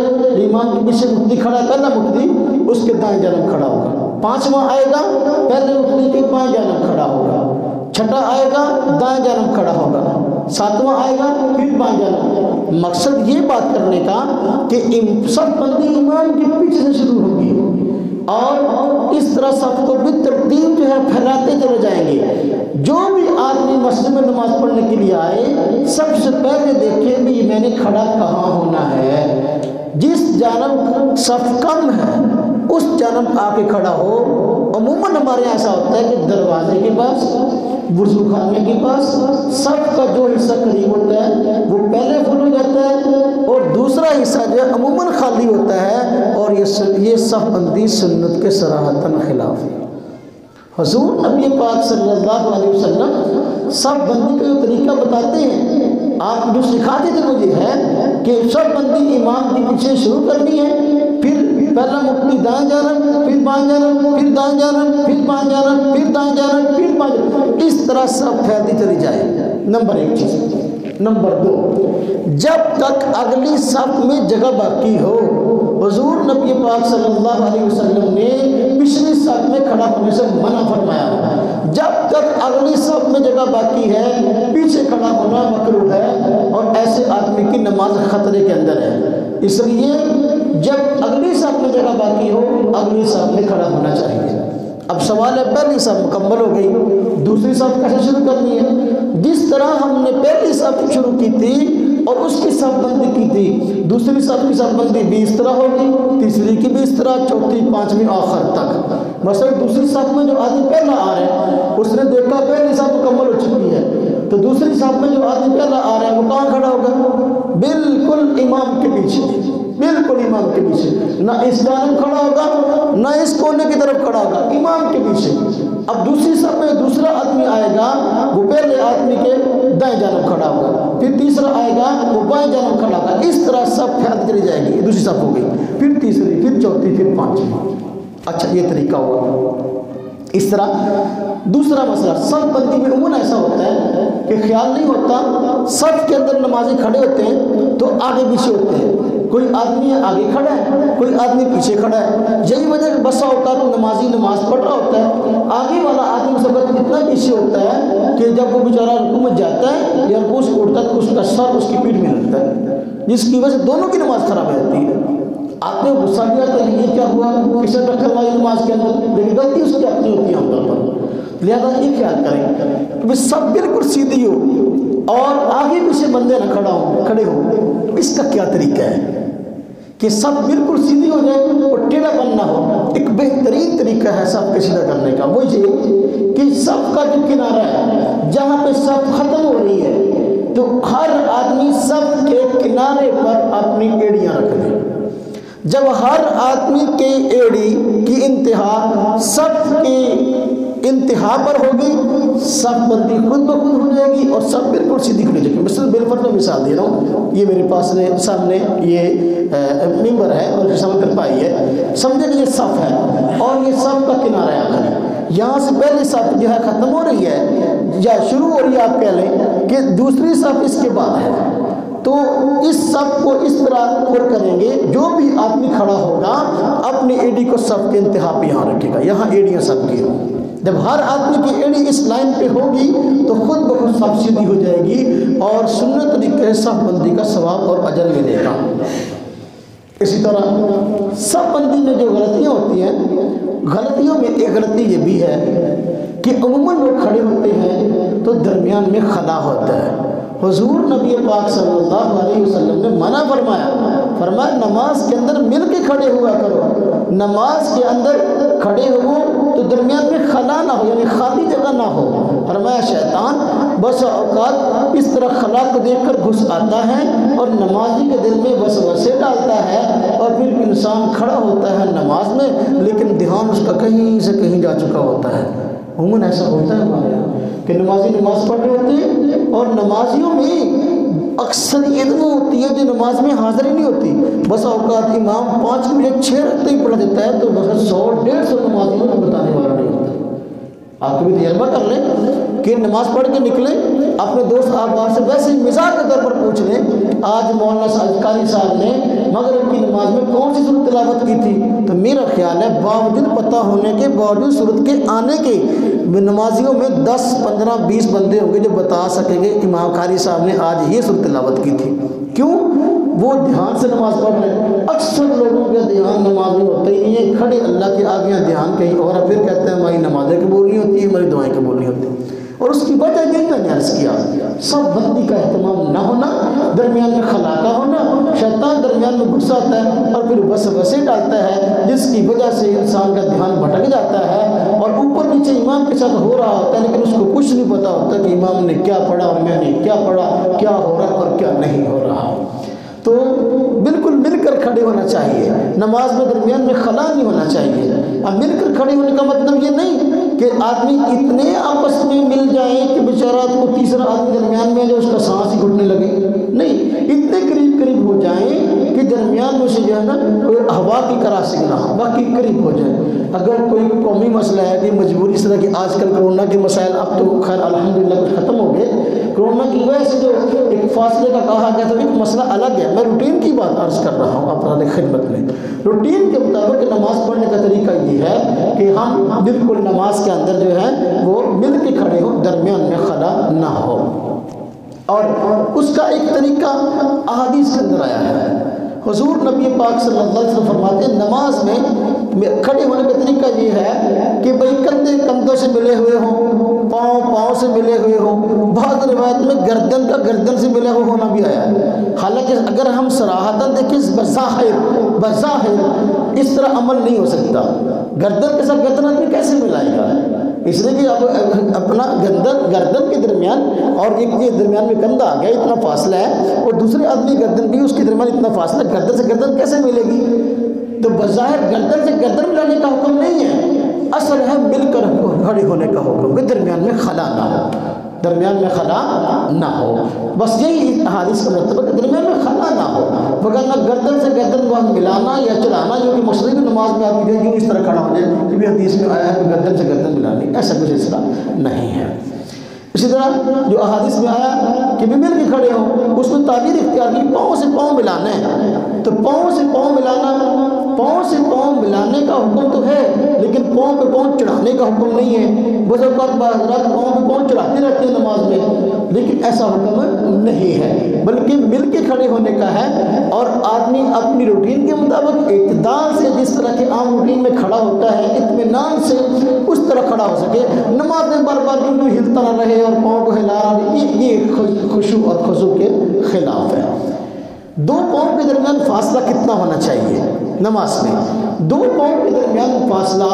امام کے پیچھے مقتدی کھڑا ہے پہلا مقتدی، اس کے دائیں جانب کھڑا ہوگا۔ پانچواں آئے گا پہلے مقتدی کے بائیں جانب کھڑا ہوگا۔ چھٹا آئے گا دائیں جانب کھڑا ہوگا۔ ساتواں آئے گا پھر بائیں جانب۔ مقصد یہ بات کرنے کا کہ صف بندی امام کے پیچھے سے شروع ہوگی اور اس طرح صف کو بھی ترتیب جو ہے پھیلاتے چلے جائیں گے۔ جو بھی آدمی مسجد میں نماز پڑھنے کے لیے آئے سب سے پہلے دیکھے بھی میں نے کھڑا کہاں ہونا ہے۔ جس جانب صف کم ہے اس جانب آ کے کھڑا ہو۔ عموماً ہمارے یہاں ایسا ہوتا ہے کہ دروازے کے پاس، وضو خانے کے پاس صف کا جو حصہ قریب ہوتا ہے وہ پہلے فل ہو جاتا ہے اور دوسرا حصہ جو ہے عموماً خالی ہوتا ہے، اور یہ صف بندی سنت کے صراحتاً خلاف ہے۔ حضور نبی پاک صلی اللہ علیہ وسلم صف بندی کا جو طریقہ بتاتے ہیں، آپ جو سکھاتے تھے وہ یہ ہے کہ صف بندی امام کے پیچھے شروع کرنی ہے، پھر پہلا مقتدی دائیں جانب، پھر بائیں جانب، پھر دائیں جانب، پھر بائیں جانب، پھر دائیں جانب، پھر بائیں جانب، اس طرح صف پھیلتی چلی جائے۔ نمبر ایک چیز۔ نمبر دو، جب تک اگلی صف میں جگہ باقی ہو، حضور نبی پاک صلی اللہ علیہ وسلم نے پچھلی صف میں کھڑا ہونے سے منع فرمایا۔ جب تک اگلی صف میں جگہ باقی ہے پیچھے کھڑا ہونا مکروہ ہے اور ایسے آدمی کی نماز خطرے کے اندر ہے۔ اس لیے جب اگلی صف میں جگہ باقی ہو اگلی صف میں کھڑا ہونا چاہیے۔ اب سوال ہے پہلی صف مکمل ہو گئی، دوسری صف کیسے شروع کرنی ہے؟ جس طرح ہم نے پہلی صف شروع کی تھی اور اس کی صف بندی کی تھی، دوسری صف کی صف بندی بھی اس طرح ہوگی، تیسری کی بھی اس طرح، چوتھی پانچویں آخر تک۔ مثلا دوسری صف میں جو آدمی پہلا آ رہا ہے اس نے دیکھا پہلی صف مکمل ہو چکی ہے تو دوسری صف میں جو آدمی پہلا آ رہا ہے وہ کہاں کھڑا ہوگا؟ بالکل امام کے پیچھے۔ بالکل امام کے پیچھے، نہ اس جانب کھڑا ہوگا نہ اس کونے کی طرف کھڑا ہوگا، امام کے پیچھے۔ اب دوسری صف میں دوسرا آدمی آئے گا، وہ پہلے آدمی کے دائیں جانب کھڑا ہوگا، پھر تیسرا آئے گا وہ بائیں جانب کھڑا ہوگا، اس طرح صف پھیلتی چلی جائے گی۔ دوسری صف ہو گئی، پھر تیسری، پھر چوتھی، پھر پانچویں۔ اچھا یہ طریقہ ہوا۔ اس طرح دوسرا مسئلہ، صف بندی میں عموماً ایسا ہوتا ہے کہ خیال نہیں ہوتا، صف کے اندر نمازی کھڑے ہوتے ہیں تو آگے پیچھے ہوتے ہیں، کوئی آدمی آگے کھڑا ہے کوئی آدمی پیچھے کھڑا ہے۔ یہی وجہ کہ بسا اوقات نمازی نماز پڑھ رہا ہوتا ہے، آگے والا آدمی اس وقت اتنا پیچھے ہوتا ہے کہ جب وہ بیچارہ رکوع میں جاتا ہے یا رکوع سے اٹھتا ہے تو اس کا سر اس کی پیٹھ میں لگتا ہے، جس کی وجہ سے دونوں کی نماز خراب ہو جاتی ہے۔ آپ نے غصہ بھی آتا ہے کہ یہ کیا ہوا، کس نے ٹکر ماری نماز کے اندر، لیکن غلطی اس کی اپنی ہوتی ہے عام طور پر۔ لہذا یہ خیال کریں کہ سب بالکل سیدھی ہو اور آگے پیچھے بندے نہ کھڑے ہوں۔ اس کا کیا طریقہ ہے کہ سب بالکل سیدھی ہو جائے اور ٹیڑھا پن نہ ہو؟ ایک بہترین طریقہ ہے سب کے سیدھا کرنے کا، وہ یہ کہ سب کا جو کنارہ ہے جہاں پہ سب ختم ہو رہی ہے تو ہر آدمی سب کے کنارے پر اپنی ایڑیاں رکھ دے۔ جب ہر آدمی کے ایڑی کی انتہا سب کی انتہا پر ہوگی، سب بندی خود بخود ہو جائے گی اور سب بالکل سیدھی کھڑی جائے گی۔ مثلا بالفرض میں مثال دے رہا ہوں، یہ میرے پاس سامنے یہ ممبر ہے اور سامنے ترپائی ہے، سمجھے کہ یہ صف ہے اور یہ صف کا کنارہ ہے آخر، یہاں سے پہلی صف جو ہے ختم ہو رہی ہے یا شروع ہو رہی ہے، آپ کہہ لیں کہ دوسری صف اس کے بعد ہے، تو اس صف کو اس طرح پر کریں گے، جو بھی آدمی کھڑا ہوگا اپنی ایڑی کو صف کے انتہا پہ یہاں رکھے گا، یہاں ایڑیاں سب کی ہوں۔ جب ہر آدمی کی ایڑی اس لائن پہ ہوگی تو خود بخود صف سیدھی ہو جائے گی اور سنت طریقے صف بندی کا ثواب اور اجر ملے گا۔ اسی طرح صف بندی میں جو غلطیاں ہوتی ہیں، غلطیوں میں ایک غلطی یہ بھی ہے کہ عموماً لوگ کھڑے ہوتے ہیں تو درمیان میں خلا ہوتا ہے۔ حضور نبی پاک صلی اللہ علیہ وسلم نے منع فرمایا نماز کے اندر مل کے کھڑے ہوا کرو، نماز کے اندر کھڑے ہو تو درمیان میں خلا نہ ہو، یعنی خالی جگہ نہ ہو۔ فرمایا شیطان بس اوقات اس طرح خلا کو دیکھ کر گھس آتا ہے اور نمازی کے دل میں وسوسے ڈالتا ہے اور پھر انسان کھڑا ہوتا ہے نماز میں لیکن دھیان اس کا کہیں سے کہیں جا چکا ہوتا ہے۔ عموماً ایسا ہوتا ہے ہمارے یہاں کہ نمازی نماز پڑھ رہے ہوتے ہیں اور نمازیوں میں اکثریت وہ ہوتی ہے جو نماز میں حاضر ہی نہیں ہوتی۔ بس اوقات امام 5 منٹ 6 رکعتیں ہی پڑھ دیتا ہے تو بس 100-150 نمازیوں کو بتانے والا نہیں ہوتا۔ آپ کو بھی تجربہ کر لیں کہ نماز پڑھ کے نکلیں، اپنے دوست احباب سے ویسے ہی مزاح کے طور پر پوچھ لیں آج مولانا قاری صاحب نے مغرب کی نماز میں کون سی سورت تلاوت کی تھی، تو میرا خیال ہے باوجود پتہ ہونے کے باوجود سورت کے آنے کے نمازیوں میں 10-15-20 بندے ہوں گے جو بتا سکیں گے امام قاری صاحب نے آج یہ سورت تلاوت کی تھی۔ کیوں؟ وہ دھیان سے نماز پڑھ رہے ہیں۔ اکثر لوگوں کا دھیان نماز میں ہوتا ہی نہیں ہے، کھڑے اللہ کے آگے دھیان کہیں اور پھر کہتے ہیں ہماری نمازیں قبول نہیں ہوتی، ہماری دعائیں قبول نہیں ہوتی۔ اور اس کی وجہ یہی میں نے عرض کیا، سب بندی کا اہتمام نہ ہونا، درمیان میں خلا کا ہونا، شیطان درمیان میں گھس آتا ہے اور پھر وسوسے ڈالتا ہے جس کی وجہ سے انسان کا دھیان بھٹک جاتا ہے اور اوپر نیچے امام کے ساتھ ہو رہا ہوتا ہے لیکن اس کو کچھ نہیں پتا ہوتا کہ امام نے کیا پڑھا اور میں نے کیا پڑھا، کیا ہو رہا اور کیا نہیں ہو رہا۔ تو بالکل مل کر کھڑے ہونا چاہیے، نماز میں درمیان میں خلا نہیں ہونا چاہیے۔ اب مل کر کھڑے ہونے کا مطلب یہ نہیں کہ آدمی اتنے آپس میں مل جائیں کہ بیچارہ کو تیسرا آدمی درمیان میں جو اس کا سانس ہی گھٹنے لگے، نہیں، اتنے قریب ہو جائیں کہ درمیان میں سے جو ہے نا کوئی ہوا کی کراسنگ نہ ہو، باقی قریب ہو جائیں۔ اگر کوئی قومی مسئلہ ہے کہ مجبوری اس طرح کہ آج کل کرونا کے مسائل اب تو خیر الحمدللہ کچھ ختم ہو گئے، کرونا کی وجہ سے جو ایک فاصلے کا کہا گیا تو ایک مسئلہ الگ ہے، میں روٹین کی بات عرض کر رہا ہوں اپنے خدمت میں۔ روٹین کے مطابق نماز پڑھنے کا طریقہ یہ ہے کہ ہم بالکل نماز کے اندر جو ہے وہ مل کے کھڑے ہوں، درمیان میں خلا نہ ہو۔ اور اس کا ایک طریقہ احادیث کے اندر آیا ہے، حضور نبی پاک صلی اللہ علیہ وسلم فرماتے ہیں نماز میں کھڑے ہونے کا طریقہ یہ ہے کہ بھئی کندھے کندھوں سے ملے ہوئے ہوں، پاؤں سے ملے ہوئے ہوں، بعض روایت میں گردن کا گردن سے ملے ہوئے ہونا بھی آیا ہے۔ حالانکہ اگر ہم صراحتاً دیکھیں بظاہر اس طرح عمل نہیں ہو سکتا، گردن کے ساتھ گردن آدمی کیسے ملائے گا؟ اس لیے کہ اب اپنا گردن کے درمیان اور ایک کے درمیان میں کندھا آ گیا، اتنا فاصلہ ہے، اور دوسرے آدمی گردن بھی اس کے درمیان اتنا فاصلہ، گردن سے گردن کیسے ملے گی؟ تو بظاہر گردن سے گردن ملانے کا حکم نہیں ہے، اصل ہے مل کر کھڑے ہونے کا حکم کہ درمیان میں خلا نہ ہو، درمیان میں خلا نہ ہو، بس یہی احادیث کا مطلب ہے کہ درمیان میں خلا نہ ہو، وگرنہ گردن سے گردن کو ملانا یا چلانا، جو کہ مشرقی نماز میں آدمی جو اس طرح کھڑا ہو جائے، یہ بھی حدیث میں آیا ہے کہ گردن سے گردن ملانی، ایسا کوئی سلسلہ نہیں ہے۔ اسی طرح جو احادیث میں آیا کہ بھی مل کے کھڑے ہوں، اس میں تعبیر اختیار کی پاؤں سے پاؤں ملانا ہے، تو پاؤں سے پاؤں ملانا، پاؤں سے پاؤں ملانے کا حکم تو ہے، لیکن پاؤں پہ پاؤں چڑھانے کا حکم نہیں ہے۔ بس اوقات حضرات پاؤں پہ پاؤں چڑھاتے رہتے ہیں نماز میں، لیکن ایسا حکم نہیں ہے، بلکہ مل کے کھڑے ہونے کا ہے، اور آدمی اپنی روٹین کے مطابق اعتدال سے جس طرح کے عام روٹین میں کھڑا ہوتا ہے، اطمینان سے اس طرح کھڑا ہو سکے، نماز میں بار بار کیوں ہلتا نہ رہے اور پاؤں کو ہلا رہا رہے، یہ خشوع اور خضوع کے خلاف ہے۔ دو پاؤں کے درمیان فاصلہ کتنا ہونا چاہیے نماز میں؟ دو پاؤں کے درمیان فاصلہ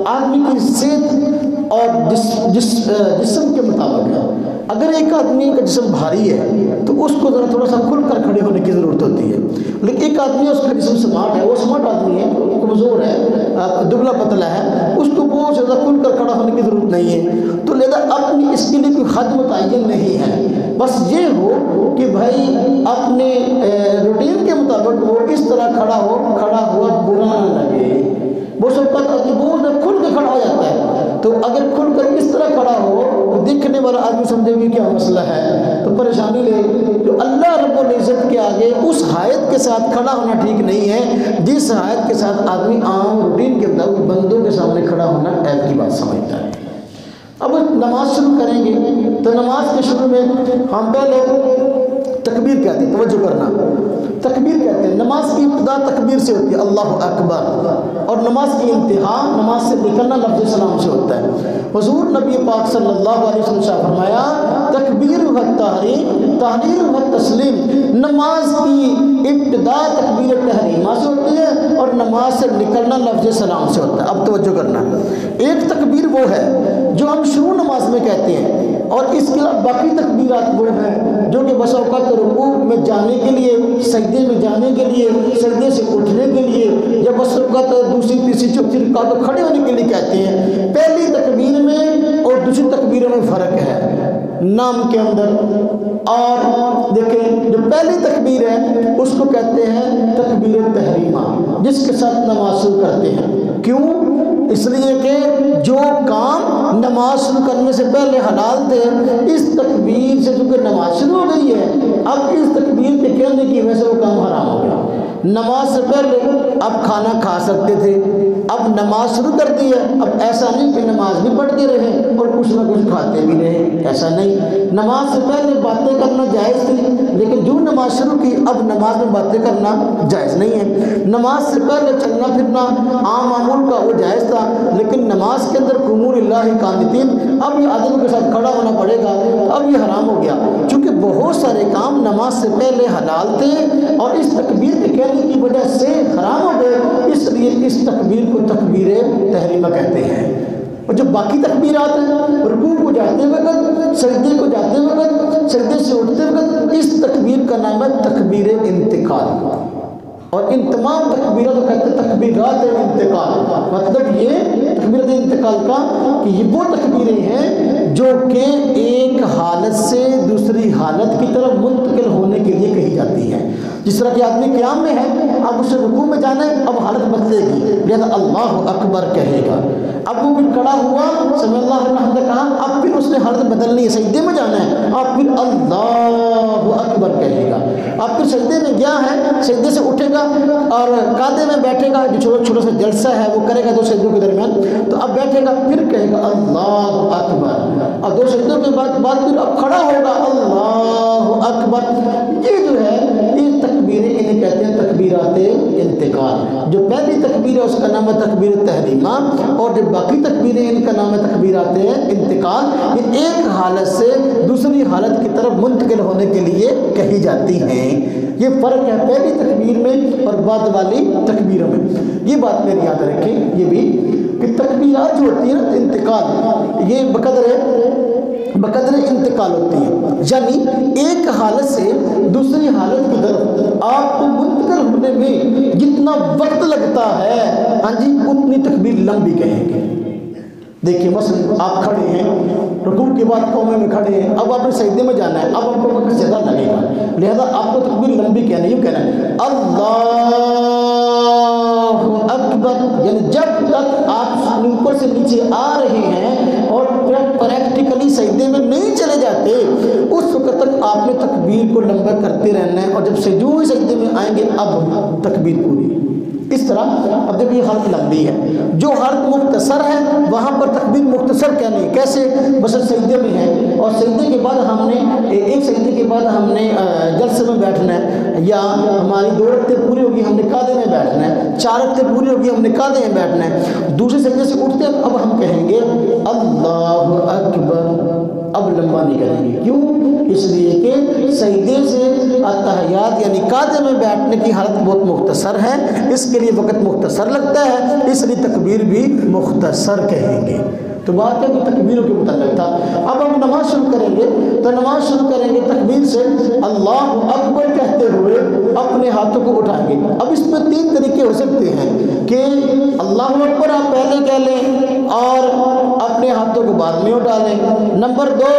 آدمی کی صحت اور جسم کے مطابق ہے۔ اگر ایک آدمی کا جسم بھاری ہے تو اس کو ذرا تھوڑا سا کھل کر کھڑے ہونے کی ضرورت ہوتی ہے، لیکن ایک آدمی اس کا جسم سمارٹ ہے، وہ سمارٹ آدمی ہے، کمزور ہے، دبلا پتلا ہے، اس کو بہت زیادہ کھل کر کھڑا ہونے کی ضرورت نہیں ہے، تو لہذا اپنی اس کے لیے کوئی حد متعین نہیں ہے، بس یہ ہو کہ بھائی اپنے روٹین کے مطابق وہ اس طرح کھڑا ہوا برا نہ لگے۔ بہت اوقات آدمی بہت زیادہ کھل کے کھڑا ہو جاتا ہے، تو اگر کھل کر اس طرح کھڑا ہو تو دیکھنے والا آدمی سمجھے بھی کیا مسئلہ ہے، تو پریشانی لے۔ تو اللہ رب العزت کے آگے اس حایت کے ساتھ کھڑا ہونا ٹھیک نہیں ہے جس حایت کے ساتھ آدمی عام روٹین کے مطابق بندوں کے سامنے کھڑا ہونا عیب کی بات سمجھتا ہے۔ اب نماز شروع کریں گے تو نماز کے شروع میں ہم پہلے تکبیر کہتے ہیں، توجہ کرنا، تکبیر کہتے ہیں۔ نماز کی ابتدا تکبیر سے ہوتی ہے، اللہ اکبر، اور نماز کی انتہا نماز سے نکلنا لفظ سلام سے ہوتا ہے۔ حضور نبی پاک صلی اللہ علیہ وسلم نے فرمایا تکبیر و تحریم، تحلیل و تسلیم، نماز کی ابتدا تکبیر تحریمہ سے ہوتی ہے اور نماز سے نکلنا لفظ سلام سے ہوتا ہے۔ اب توجہ کرنا، ایک تکبیر وہ ہے جو ہم شروع نماز میں کہتے ہیں، اور اس کے علاوہ باقی تکبیرات وہ ہیں جو کہ بس اوقات رکوع میں جانے کے لیے، سجدے میں جانے کے لیے، سجدے سے اٹھنے کے لیے، یا بس اوقات دوسری تیسری چوتھی رکعت میں کھڑے ہونے کے لیے کہتے ہیں۔ پہلی تکبیر میں اور دوسری تکبیر میں فرق ہے نام کے اندر، اور دیکھیں جو پہلی تکبیر ہے اس کو کہتے ہیں تکبیر تحریمہ، جس کے ساتھ نماز شروع کرتے ہیں۔ کیوں؟ اس لیے کہ جو کام نماز شروع کرنے سے پہلے حلال تھے، اس تکبیر سے چونکہ نماز شروع ہو گئی ہے، اب اس تکبیر کے کہنے کی وجہ سے وہ کام حرام ہو گیا۔ نماز سے پہلے اب کھانا کھا سکتے تھے، اب نماز شروع کر دی ہے، اب ایسا نہیں کہ نماز بھی پڑھتے رہے اور کچھ نہ کچھ کھاتے بھی رہے، ایسا نہیں۔ نماز سے پہلے باتیں کرنا جائز تھی، لیکن جو نماز شروع کی اب نماز میں باتیں کرنا جائز نہیں ہے۔ نماز سے پہلے چلنا پھرنا عام معمول کا وہ جائز تھا، لیکن نماز کے اندر قوموا للہ قانتین، اب یہ آدمی کے ساتھ کھڑا ہونا پڑے گا، اب یہ حرام ہو گیا، چونکہ بہت سارے کام نماز سے پہلے حلال تھے اور اس تکبیر کے کہنے کی وجہ سے حرام ہو گئے، اس لیے اس تکبیر کو تکبیر تحریمہ کہتے ہیں۔ اور جو باقی تکبیرات ہیں، رکوع کو جاتے وقت، سجدے کو جاتے وقت، سجدے سے اٹھتے وقت، اس تکبیر کا نام ہے تکبیر انتقال، اور ان تمام تکبیرات کو کہتے ہیں تکبیرات انتقال۔ مطلب یہ تکبیرات انتقال کا کہ یہ وہ تکبیریں ہیں جو کہ ایک حالت سے دوسری حالت کی طرف منتقل ہونے کے لیے کہی جاتی ہیں۔ جس طرح کہ آدمی قیام میں ہے، اب اسے رکوع میں جانا ہے، اب حالت بدلے گی، لہذا اللہ اکبر کہے گا۔ اب وہ پھر کھڑا ہوا، سمع اللہ لمن حمدہ کہا، اب پھر اس نے حالت بدلنی ہے، سجدے میں جانا ہے، اب پھر اللہ اکبر کہے گا۔ اب پھر سجدے میں گیا ہے، سجدے سے اٹھے گا اور قاعدے میں بیٹھے گا، جو چھوٹا سا جلسہ ہے وہ کرے گا دو سجدوں کے درمیان، تو اب بیٹھے گا، پھر کہے گا اللہ اکبر، اور دو سجدوں کے بعد پھر اب کھڑا ہوگا اللہ اکبر۔ یہ جو ہے یہ تکبیریں انہیں کہتے ہیں تکبیرات انتقال۔ جو پہلی تکبیر ہے اس کا نام ہے تکبیر تحریمہ، اور جو باقی تکبیریں ان کا نام ہے تکبیرات انتقال۔ یہ ایک حالت سے دوسری حالت کی طرف منتقل ہونے کے لیے کہی جاتی ہیں۔ یہ فرق ہے پہلی تکبیر میں اور بعد والی تکبیروں میں. یہ بات میری یاد رکھیں یہ بھی کہ تکبیرات جو ہوتی ہیں نا انتقال یہ بقدر انتقال ہوتی ہے، یعنی ایک حالت سے دوسری حالت کی طرف آپ کو منتقل ہونے میں جتنا وقت لگتا ہے ہاں جی اتنی تکبیر لمبی کہیں گے. دیکھیے مثلا آپ کھڑے ہیں رکوع کے بعد قومے میں کھڑے ہیں، اب آپ نے سجدے میں جانا ہے، اب آپ کو وقت زیادہ لگے گا، لہذا آپ کو تکبیر لمبی کہنا ہے، یوں کہنا ہے اللہ اکبر، یعنی جب تک آپ اوپر سے نیچے آ رہے ہیں اور پریکٹیکلی سجدے میں نہیں چلے جاتے اس وقت تک آپ نے تکبیر کو لمبا کرتے رہنا ہے، اور جب سے جو سجدے میں آئیں گے اب تکبیر پوری. اس طرح اب دیکھیں یہ حرف لمبی ہے، جو حرف مختصر ہے وہاں پر تکبیر مختصر کہنی ہے. کیسے؟ بس سجدے میں ہے اور سجدے کے بعد ہم نے ایک سجدے کے بعد ہم نے جلسے میں بیٹھنا ہے، یا ہماری 2 رکعتیں پوری ہوگی ہم نے قاعدے میں بیٹھنا ہے، 4 رکعتیں پوری ہوگی ہم نے قاعدے میں بیٹھنا ہے. دوسرے سجدے سے اٹھتے ہیں اب ہم کہیں گے اللہ اکبر، اب لمبا نہیں کریں گے. کیوں؟ اس لیے کہ سجدے سے التحیات یعنی قاعدے میں بیٹھنے کی حالت بہت مختصر ہے، اس کے لیے وقت مختصر لگتا ہے، اس لیے تکبیر بھی مختصر کہیں گے. تو بات ہے کہ تکبیروں کے متعلق تھا. اب ہم نماز شروع کریں گے تو نماز شروع کریں گے تکبیر سے اللہ اکبر کہتے ہوئے اپنے ہاتھوں کو اٹھائیں گے. اب اس میں 3 طریقے ہو سکتے ہیں کہ اللہ اکبر آپ پہلے کہہ لیں اور اپنے ہاتھوں کو بعد میں اٹھا لیں. نمبر 2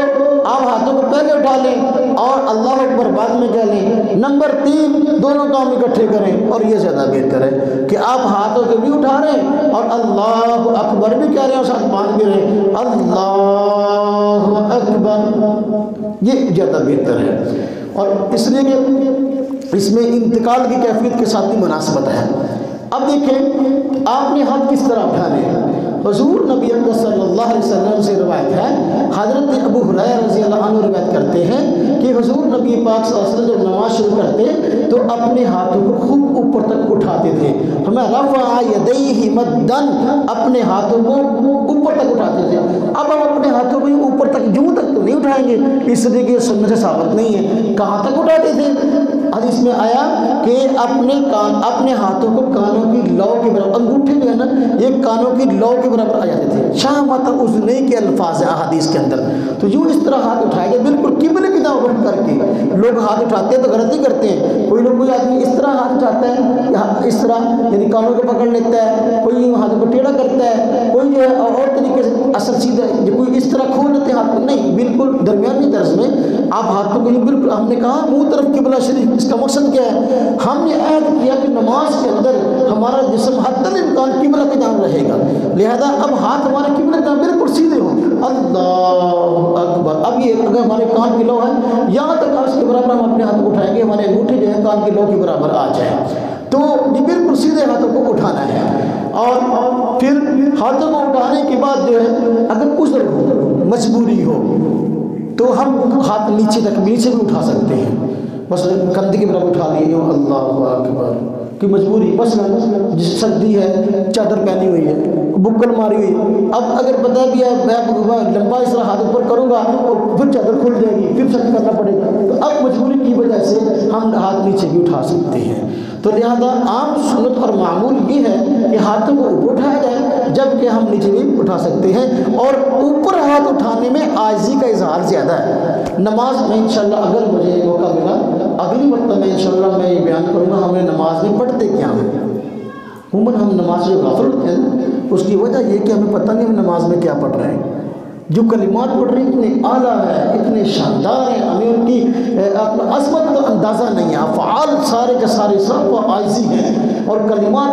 آپ ہاتھوں کو پہلے اٹھا لیں اور اللہ اکبر بعد میں کہہ لیں. نمبر 3 دونوں کام اکٹھے کریں، اور یہ زیادہ بہتر ہے کہ آپ ہاتھوں کو بھی اٹھا رہے ہیں اور اللہ اکبر بھی کہہ رہے ہیں اور ساتھ مان بھی رہے ہیں اللہ اکبر. یہ زیادہ بہتر ہے، اور اس لیے کہ اس میں انتقال کی کیفیت کے ساتھ بھی مناسبت ہے. اب دیکھیں آپ نے ہاتھ کس طرح اٹھانے ہیں. حضور نبی اکرم صلی اللہ علیہ وسلم سے روایت ہے، حضرت ابو ہریرہ رضی اللہ عنہ روایت کرتے ہیں کہ حضور نبی پاک صلی اللہ علیہ وسلم جب نماز شروع کرتے تو اپنے ہاتھوں کو خوب اوپر تک اٹھاتے تھے. ہمیں رفع یدیہ مدن، اپنے ہاتھوں کو اوپر تک اٹھاتے تھے. اب ہم اپنے ہاتھوں کو اوپر تک یوں تک تو نہیں اٹھائیں گے، اس لیے کہ یہ سنت سے ثابت نہیں ہے. کہاں تک اٹھاتے تھے؟ حدیث میں آیا کہ اپنے ہاتھوں کو کانوں کی لو کے برابر، انگوٹھے جو ہے نا یہ کانوں کی لو کے برابر آ جاتے تھے. شاہ ماتا اذنی کے الفاظ ہیں احادیث کے اندر. تو یوں اس طرح ہاتھ اٹھائے گئے بالکل قبلے کی طرف رخ کر کے. لوگ ہاتھ اٹھاتے ہیں تو غلطی کرتے ہیں، کوئی آدمی اس طرح ہاتھ اٹھاتا ہے اس طرح یعنی کانوں کو پکڑ لیتا ہے، کوئی ہاتھوں کو ٹیڑھا کرتا ہے، کوئی جو ہے اور طریقے سے اصل سیدھا، کوئی اس طرح کھول لیتے ہیں ہاتھ کو. نہیں، بالکل درمیانی طرز میں آپ ہاتھوں کو بالکل، ہم نے کہا منہ طرف قبلہ شریف. اس کا مقصد کیا ہے؟ ہم نے عہد کیا کہ نماز کے اندر ہمارا جسم حتی الامکان قبلہ کی جانب رہے گا، لہذا اب ہاتھ ہمارے قبلہ کی جانب بالکل سیدھے ہوں. اللہ اکبر. اب یہ اگر ہمارے کان کی لو ہے یہاں تک اس کے برابر ہم اپنے ہاتھ کو اٹھائیں گے، ہمارے انگوٹھے جو ہے کان کی لو کے برابر آ جائیں. تو یہ بالکل سیدھے ہاتھوں کو اٹھانا ہے. اور پھر ہاتھوں کو اٹھانے کے بعد جو ہے اگر عذر ہو، مجبوری ہو، تو ہم ہاتھ نیچے تک نیچے بھی اٹھا سکتے ہیں. بس کندھے کے برابر اٹھا لیے اللہ اکبر کی مجبوری، بس سردی ہے، چادر پہنی ہوئی ہے، بکل ماری ہوئی. اب اگر پتہ بھی ہے میں لمبا اس طرح ہاتھ اوپر کروں گا اور پھر چادر کھل جائے گی، پھر سخت کرنا پڑے گا، تو اب مجبوری کی وجہ سے ہم ہاتھ نیچے بھی اٹھا سکتے ہیں. تو لہذا عام سنت اور معمول یہ ہے کہ ہاتھوں کو اوپر اٹھایا جائے جبکہ ہم نیچے بھی اٹھا سکتے ہیں. اور اوپر ہاتھ اٹھانے میں عاجزی کا اظہار زیادہ ہے. نماز میں انشاءاللہ اگر مجھے موقع ملا اگلی مرتبہ میں انشاءاللہ میں یہ بیان کروں گا ہمیں نماز میں پڑھتے کیا ہیں. عموماً ہم نماز سے غافل ہوتے ہیں، اس کی وجہ یہ کہ ہمیں پتہ نہیں ہم نماز میں کیا پڑھ رہے ہیں. جو کلمات پڑھ رہے ہیں اتنے اعلیٰ ہیں، اتنے شاندار ہیں، ہمیں ان کی عظمت کا اندازہ نہیں ہے. افعال سارے کے سارے سراپا عاجزی ہیں، اور کلمات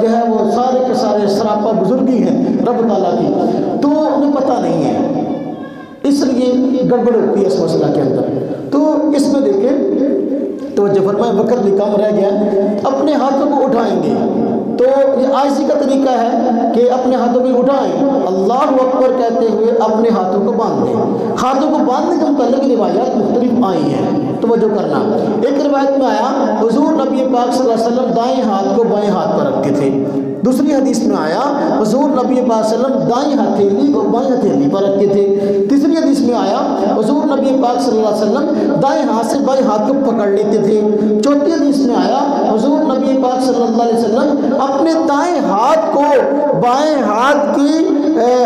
جو ہے وہ سارے کے سارے سراپا بزرگی ہیں رب تعالیٰ کی. تو ہمیں پتہ نہیں ہے، اس لیے گڑبڑ ہوتی ہے اس مسئلہ کے اندر. تو اس میں دیکھیں تو جب فرمائے وقت بھی کم رہ گیا، اپنے ہاتھوں کو اٹھائیں گے. تو یہ عاجزی کا طریقہ ہے کہ اپنے ہاتھوں کو اٹھائیں، اللہ اکبر کہتے ہوئے اپنے ہاتھوں کو باندھ دیں. ہاتھوں کو باندھنے کے متعلق روایات مختلف آئی ہیں، توجہ کرنا. ایک روایت میں آیا حضور نبی پاک صلی اللہ علیہ وسلم دائیں ہاتھ کو بائیں ہاتھ پر رکھتے تھے، دوسری حدیث میں آیا حضور نبی پاک صلی اللہ علیہ وسلم دائیں ہتھیلی کو بائیں ہتھیلی پر رکھتے تھے۔ تیسری حدیث میں آیا حضور نبی پاک صلی اللہ علیہ وسلم دائیں ہاتھ سے بائیں ہاتھ کو پکڑ لیتے تھے۔ چوتھی حدیث میں آیا حضور نبی پاک صلی اللہ علیہ وسلم اپنے دائیں ہاتھ کو بائیں ہاتھ کی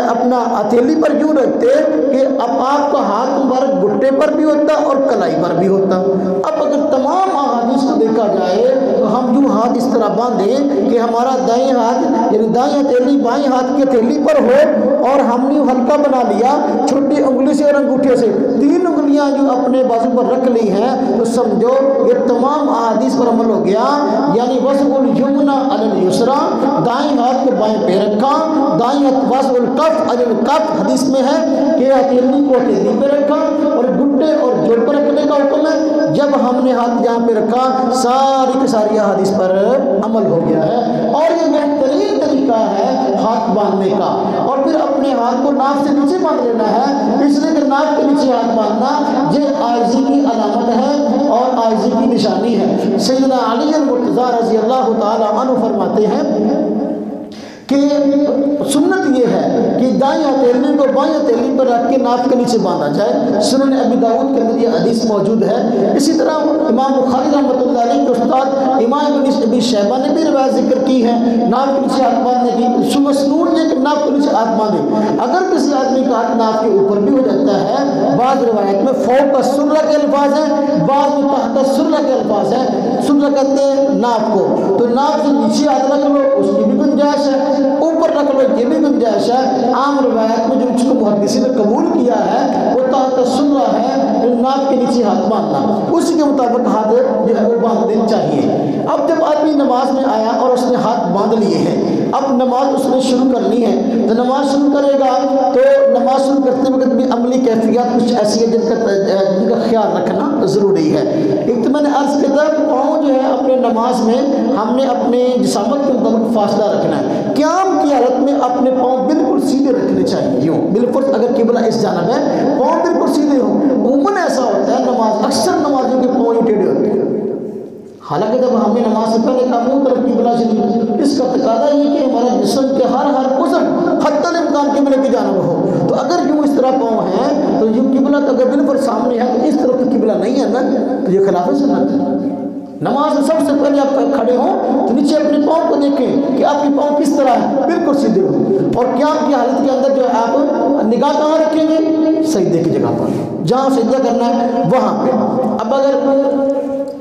اپنا ہتھیلی پر یوں رکھتے کہ اب آپ کا ہاتھ مبارک گھٹنے پر بھی ہوتا اور کلائی پر بھی ہوتا۔ اب اگر تمام احادیث کو دیکھا جائے تو ہم یوں ہاتھ اس طرح باندھیں کہ ہمارا دائیں ہاتھ یعنی دائیں ہتھیلی بائیں ہاتھ کی ہتھیلی پر ہو اور ہم نے ہلکا بنا لیا چھوٹی انگلی سے اور انگوٹھے سے، تین انگلیاں جو اپنے بازو پر رکھ لی ہیں تو سمجھو یہ تمام احادیث پر عمل ہو گیا۔ یعنی وضع الیمنی علی الیسری، دائیں ہاتھ کو بائیں پہ رکھا، دائیں ہاتھ وضع الکف علی الکف حدیث میں ہے کہ ہتھیلی کو ہتھیلی پہ رکھا اور گھٹنے اور جوڑ پر رکھنے کا حکم ہے۔ جب ہم نے ہاتھ جہاں پہ رکھا ساری کی ساری حدیث پر عمل ہو گیا ہے، اور یہ بہترین طریقہ ہے ہاتھ باندھنے کا۔ اور پھر اپنے ہاتھ کو ناک سے نیچے باندھ لینا ہے، اس لیے کہ ناک کے نیچے ہاتھ باندھنا یہ عاجزی کی علامت ہے اور عاجزی کی نشانی ہے۔ سیدنا علی المرتضیٰ رضی اللہ تعالی عنہ فرماتے ہیں کہ سنت یہ ہے کہ دائیں ہتھیلی کو بائیں ہتھیلی پر رکھ کے ناک کے نیچے باندھا جائے۔ سنن ابی داؤد کے اندر یہ حدیث موجود ہے۔ اسی طرح امام بخاری رحمۃ اللہ علیہ کے استاد امام ابن ابی شیبہ نے بھی روایت ذکر کی ہے ناک کے نیچے ہاتھ باندھنے کی۔ مسنون یہ کہ ناک کے نیچے ہاتھ باندھے، اگر کسی آدمی کا ہاتھ ناک کے اوپر بھی ہو جاتا ہے، بعض روایت میں فوق السرہ کے الفاظ ہیں، بعض میں تحت السرہ کے الفاظ ہیں۔ سرہ کہتے ہیں ناک کو، تو ناک سے نیچے ہاتھ رکھ لو اس کی بھی گنجائش ہے، اوپر رکھ لو یہ بھی گنجائش ہے۔ عام روایت میں جو اس کو محدثین نے قبول کیا ہے وہ تحت السرہ ہے، ناک کے نیچے ہاتھ باندھنا، اسی کے مطابق ہاتھ جو ہے وہ باندھ دینا چاہیے۔ اب جب آدمی نماز میں آیا اور اس نے ہاتھ باندھ لیے ہیں، اب نماز اس نے شروع کرنی ہے، تو نماز شروع کرے گا تو نماز شروع کرتے وقت بھی عملی کیفیات کچھ ایسی ہے جن کا خیال رکھنا ضروری ہے۔ ایک تو میں نے عرض کیا تھا پاؤں جو ہے اپنے نماز میں ہم نے اپنے جسامت کے مطابق فاصلہ رکھنا ہے۔ قیام کی حالت میں اپنے پاؤں بالکل سیدھے رکھنے چاہیے، یوں بالکل اگر قبلہ اس جانب ہے پاؤں بالکل سیدھے ہوں۔ عموماً ایسا ہوتا ہے نماز اکثر نمازیوں کے پاؤں ٹیڑھے ہوتے ہیں، حالانکہ جب ہم نے نماز سے پہلے کہا منہ طرف قبلہ سے، اس کا تقاضا یہ کہ ہمارا جسم کے ہر عضو حتی الامکان قبلے کی جانب ہو۔ تو اگر یوں اس طرح پاؤں ہیں تو یوں قبلہ اگر بالکل سامنے ہے تو اس طرف تو قبلہ نہیں ہے نا، تو یہ خلاف سنت ہے۔ نماز میں سب سے پہلے آپ کھڑے ہوں تو نیچے اپنے پاؤں کو دیکھیں کہ آپ کے پاؤں کس طرح ہے، بالکل سیدھے ہوں۔ اور قیام کی حالت کے اندر جو ہے آپ نگاہ کہاں رکھیں گے؟ سجدے کی جگہ پر، جہاں سجدہ کرنا ہے وہاں پہ۔ اب اگر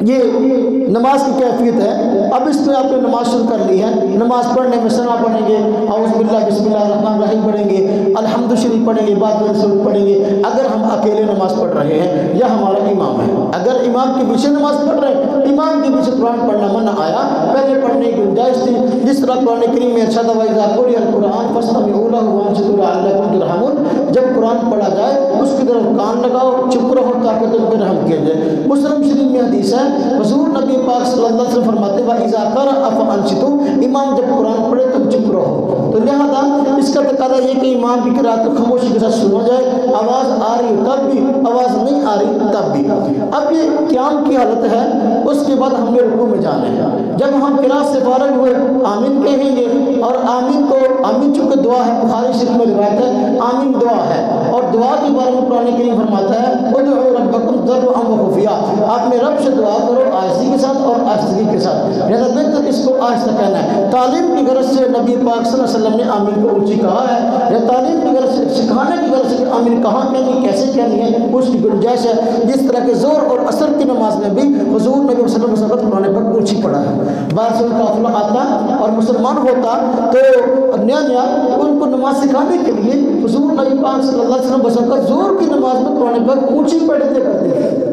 یہ نماز کی کیفیت ہے، اب اس میں آپ نے نماز شروع کر لی ہے، نماز پڑھنے میں ثنا پڑھیں گے، اعوذ باللہ بسم اللہ الرحمن الرحیم پڑھیں گے، الحمد شریف پڑھیں گے، بعد میں سورت پڑھیں گے۔ اگر ہم اکیلے نماز پڑھ رہے ہیں یا ہمارا امام ہے، اگر امام کے پیچھے نماز پڑھ رہے ہیں، امام کے پیچھے قرآن پڑھنا منع آیا، پہلے پڑھنے کی گنجائش تھی، جس طرح قرآن کریم میں ارشاد ہے وَإِذَا قُرِئَ الْقُرْآنُ فَاسْتَمِعُوا لَهُ وَأَنصِتُوا لَعَلَّكُمْ تُرْحَمُونَ۔ جب قرآن پڑھا جائے اس کی طرف کان لگاؤ، چپ رہو تاکہ تم پہ رحم کیا جائے۔ مسلم شریف میں حدیث ہے حضور نبی پاک صلی اللہ علیہ وسلم فرماتے ہیں وَإِذَا قَرَأَ فَأَنصِتُوا، امام جب قرآن پڑھے تم چپ رہو۔ تو لہذا اس کا تقاضا یہ کہ امام کی قرأت کو خاموشی کے ساتھ سنا جائے، آواز آ رہی تب بھی، آواز نہیں آ رہی تب بھی۔ اب یہ قیام کی حالت ہے، اس کے بعد ہم نے رکوع میں جانا ہے۔ جب ہم قرأت سے فارغ ہوئے آمین کہیں گے، اور آمین کو آمین چونکہ دعا ہے، بخاری شریف میں روایت ہے آمین دعا ہے، اور دعا کے بارے میں قرآن کریم فرماتا ہے ادعوا ربکم ضرعا وخفیا، آپ نے رب سے دعا کرو آہستگی کے ساتھ اور آہستگی کے ساتھ، لہذا بہتر اس کو آہستہ کہنا ہے۔ تعلیم کی غرض سے نبی پاک صلی اللہ علیہ وسلم نے آمین کو اونچی کہا ہے، یا تعلیم کی غرض سے سکھانے کی غرض سے آمین کہاں کہنی کیسے کہنی ہے اس کی گنجائش ہے۔ جس طرح کے زور اور اثر کی نماز میں بھی حضور نبی صلی اللہ علیہ وسلم قرآن پاک اونچی پڑھا ہے۔ بعض سے قافلہ آتا اور مسلمان ہوتا تو نیا ان کو نماز سکھانے کے لیے حضور نبی پاک صلی اللہ علیہ وسلم بس وقت زور کی نماز میں قرآن پاک اونچی پڑھتے کرتے تھے،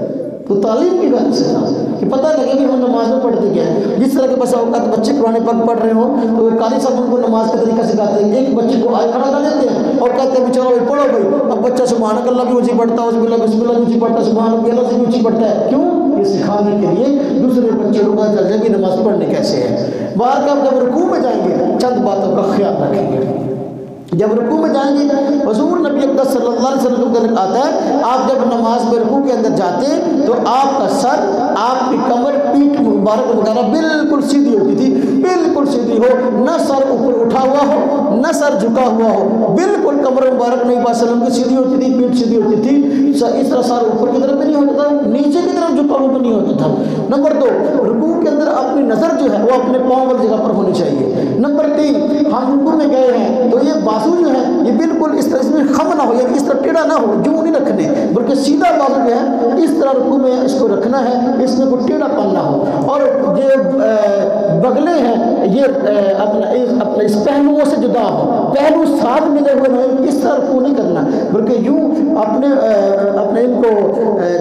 تو تعلیم کی غرض سے کہ پتہ لگے کہ ہم نماز میں پڑھتے کیا ہے۔ جس طرح کے بس اوقات بچے قرآن پاک پڑھ رہے ہوں تو وہ قاری صاحب ان کو نماز کا طریقہ سکھاتے ہیں، ایک بچے کو آئے کھڑا کر دیتے ہیں اور کہتے ہیں چلو پڑھو بھائی، اب بچہ سبحان اللہ بھی اونچی پڑھتا ہے، بسم اللہ بھی اونچی پڑھتا ہے، سبحان اللہ بھی اونچی پڑھتا ہے، کیوں؟ یہ سکھانے کے لیے دوسرے بچے کو پتہ چل جائے کہ نماز پڑھنے کیسے ہے۔ باہر کا جب رکوع میں جائیں گے چند باتوں کا خیال رکھیں گے۔ جب رکوع میں جائیں گے حضور نبی اقدس صلی اللہ اللہ علیہ وسلم کے آتا ہے آپ جب نماز میں رکوع کے اندر جاتے ہیں تو آپ کا سر، آپ کی کمر، پیٹھ مبارک وغیرہ بالکل سیدھی ہوتی تھی، بالکل سیدھی ہو، نہ سر اوپر اٹھا ہوا ہو نہ سر جھکا ہوا ہو، بالکل کمر مبارک نبی پاک صلی اللہ علیہ وسلم کی سیدھی ہوتی تھی، پیٹھ سیدھی ہوتی تھی، اس طرح سر اوپر کی طرف بھی نہیں ہوتا تھا، نیچے کی طرف جھکا ہوا بھی نہیں ہوتا تھا۔ نمبر 2، رکوع کے اندر اپنی نظر جو ہے وہ اپنے پاؤں والی جگہ پر ہونی چاہیے۔ نمبر 3، ہم رکوع میں گئے ہیں تو یہ بازو جو ہے یہ بالکل اس طرح، اس میں خم نہ ہو، یعنی اس طرح ٹیڑھا نہ ہو، جو نہیں رکھنے، بلکہ سیدھا بازو جو ہے اس طرح رکوع میں اس کو رکھنا ہے، اس میں کوئی ٹیڑھا پن نہ ہو۔ اور یہ بغلے ہیں یہ اپنے اس پہلوؤں سے جدا ہو، پہلو ساتھ ملے ہوئے نہیں، اس طرح رکوع نہیں کرنا، بلکہ یوں اپنے ان کو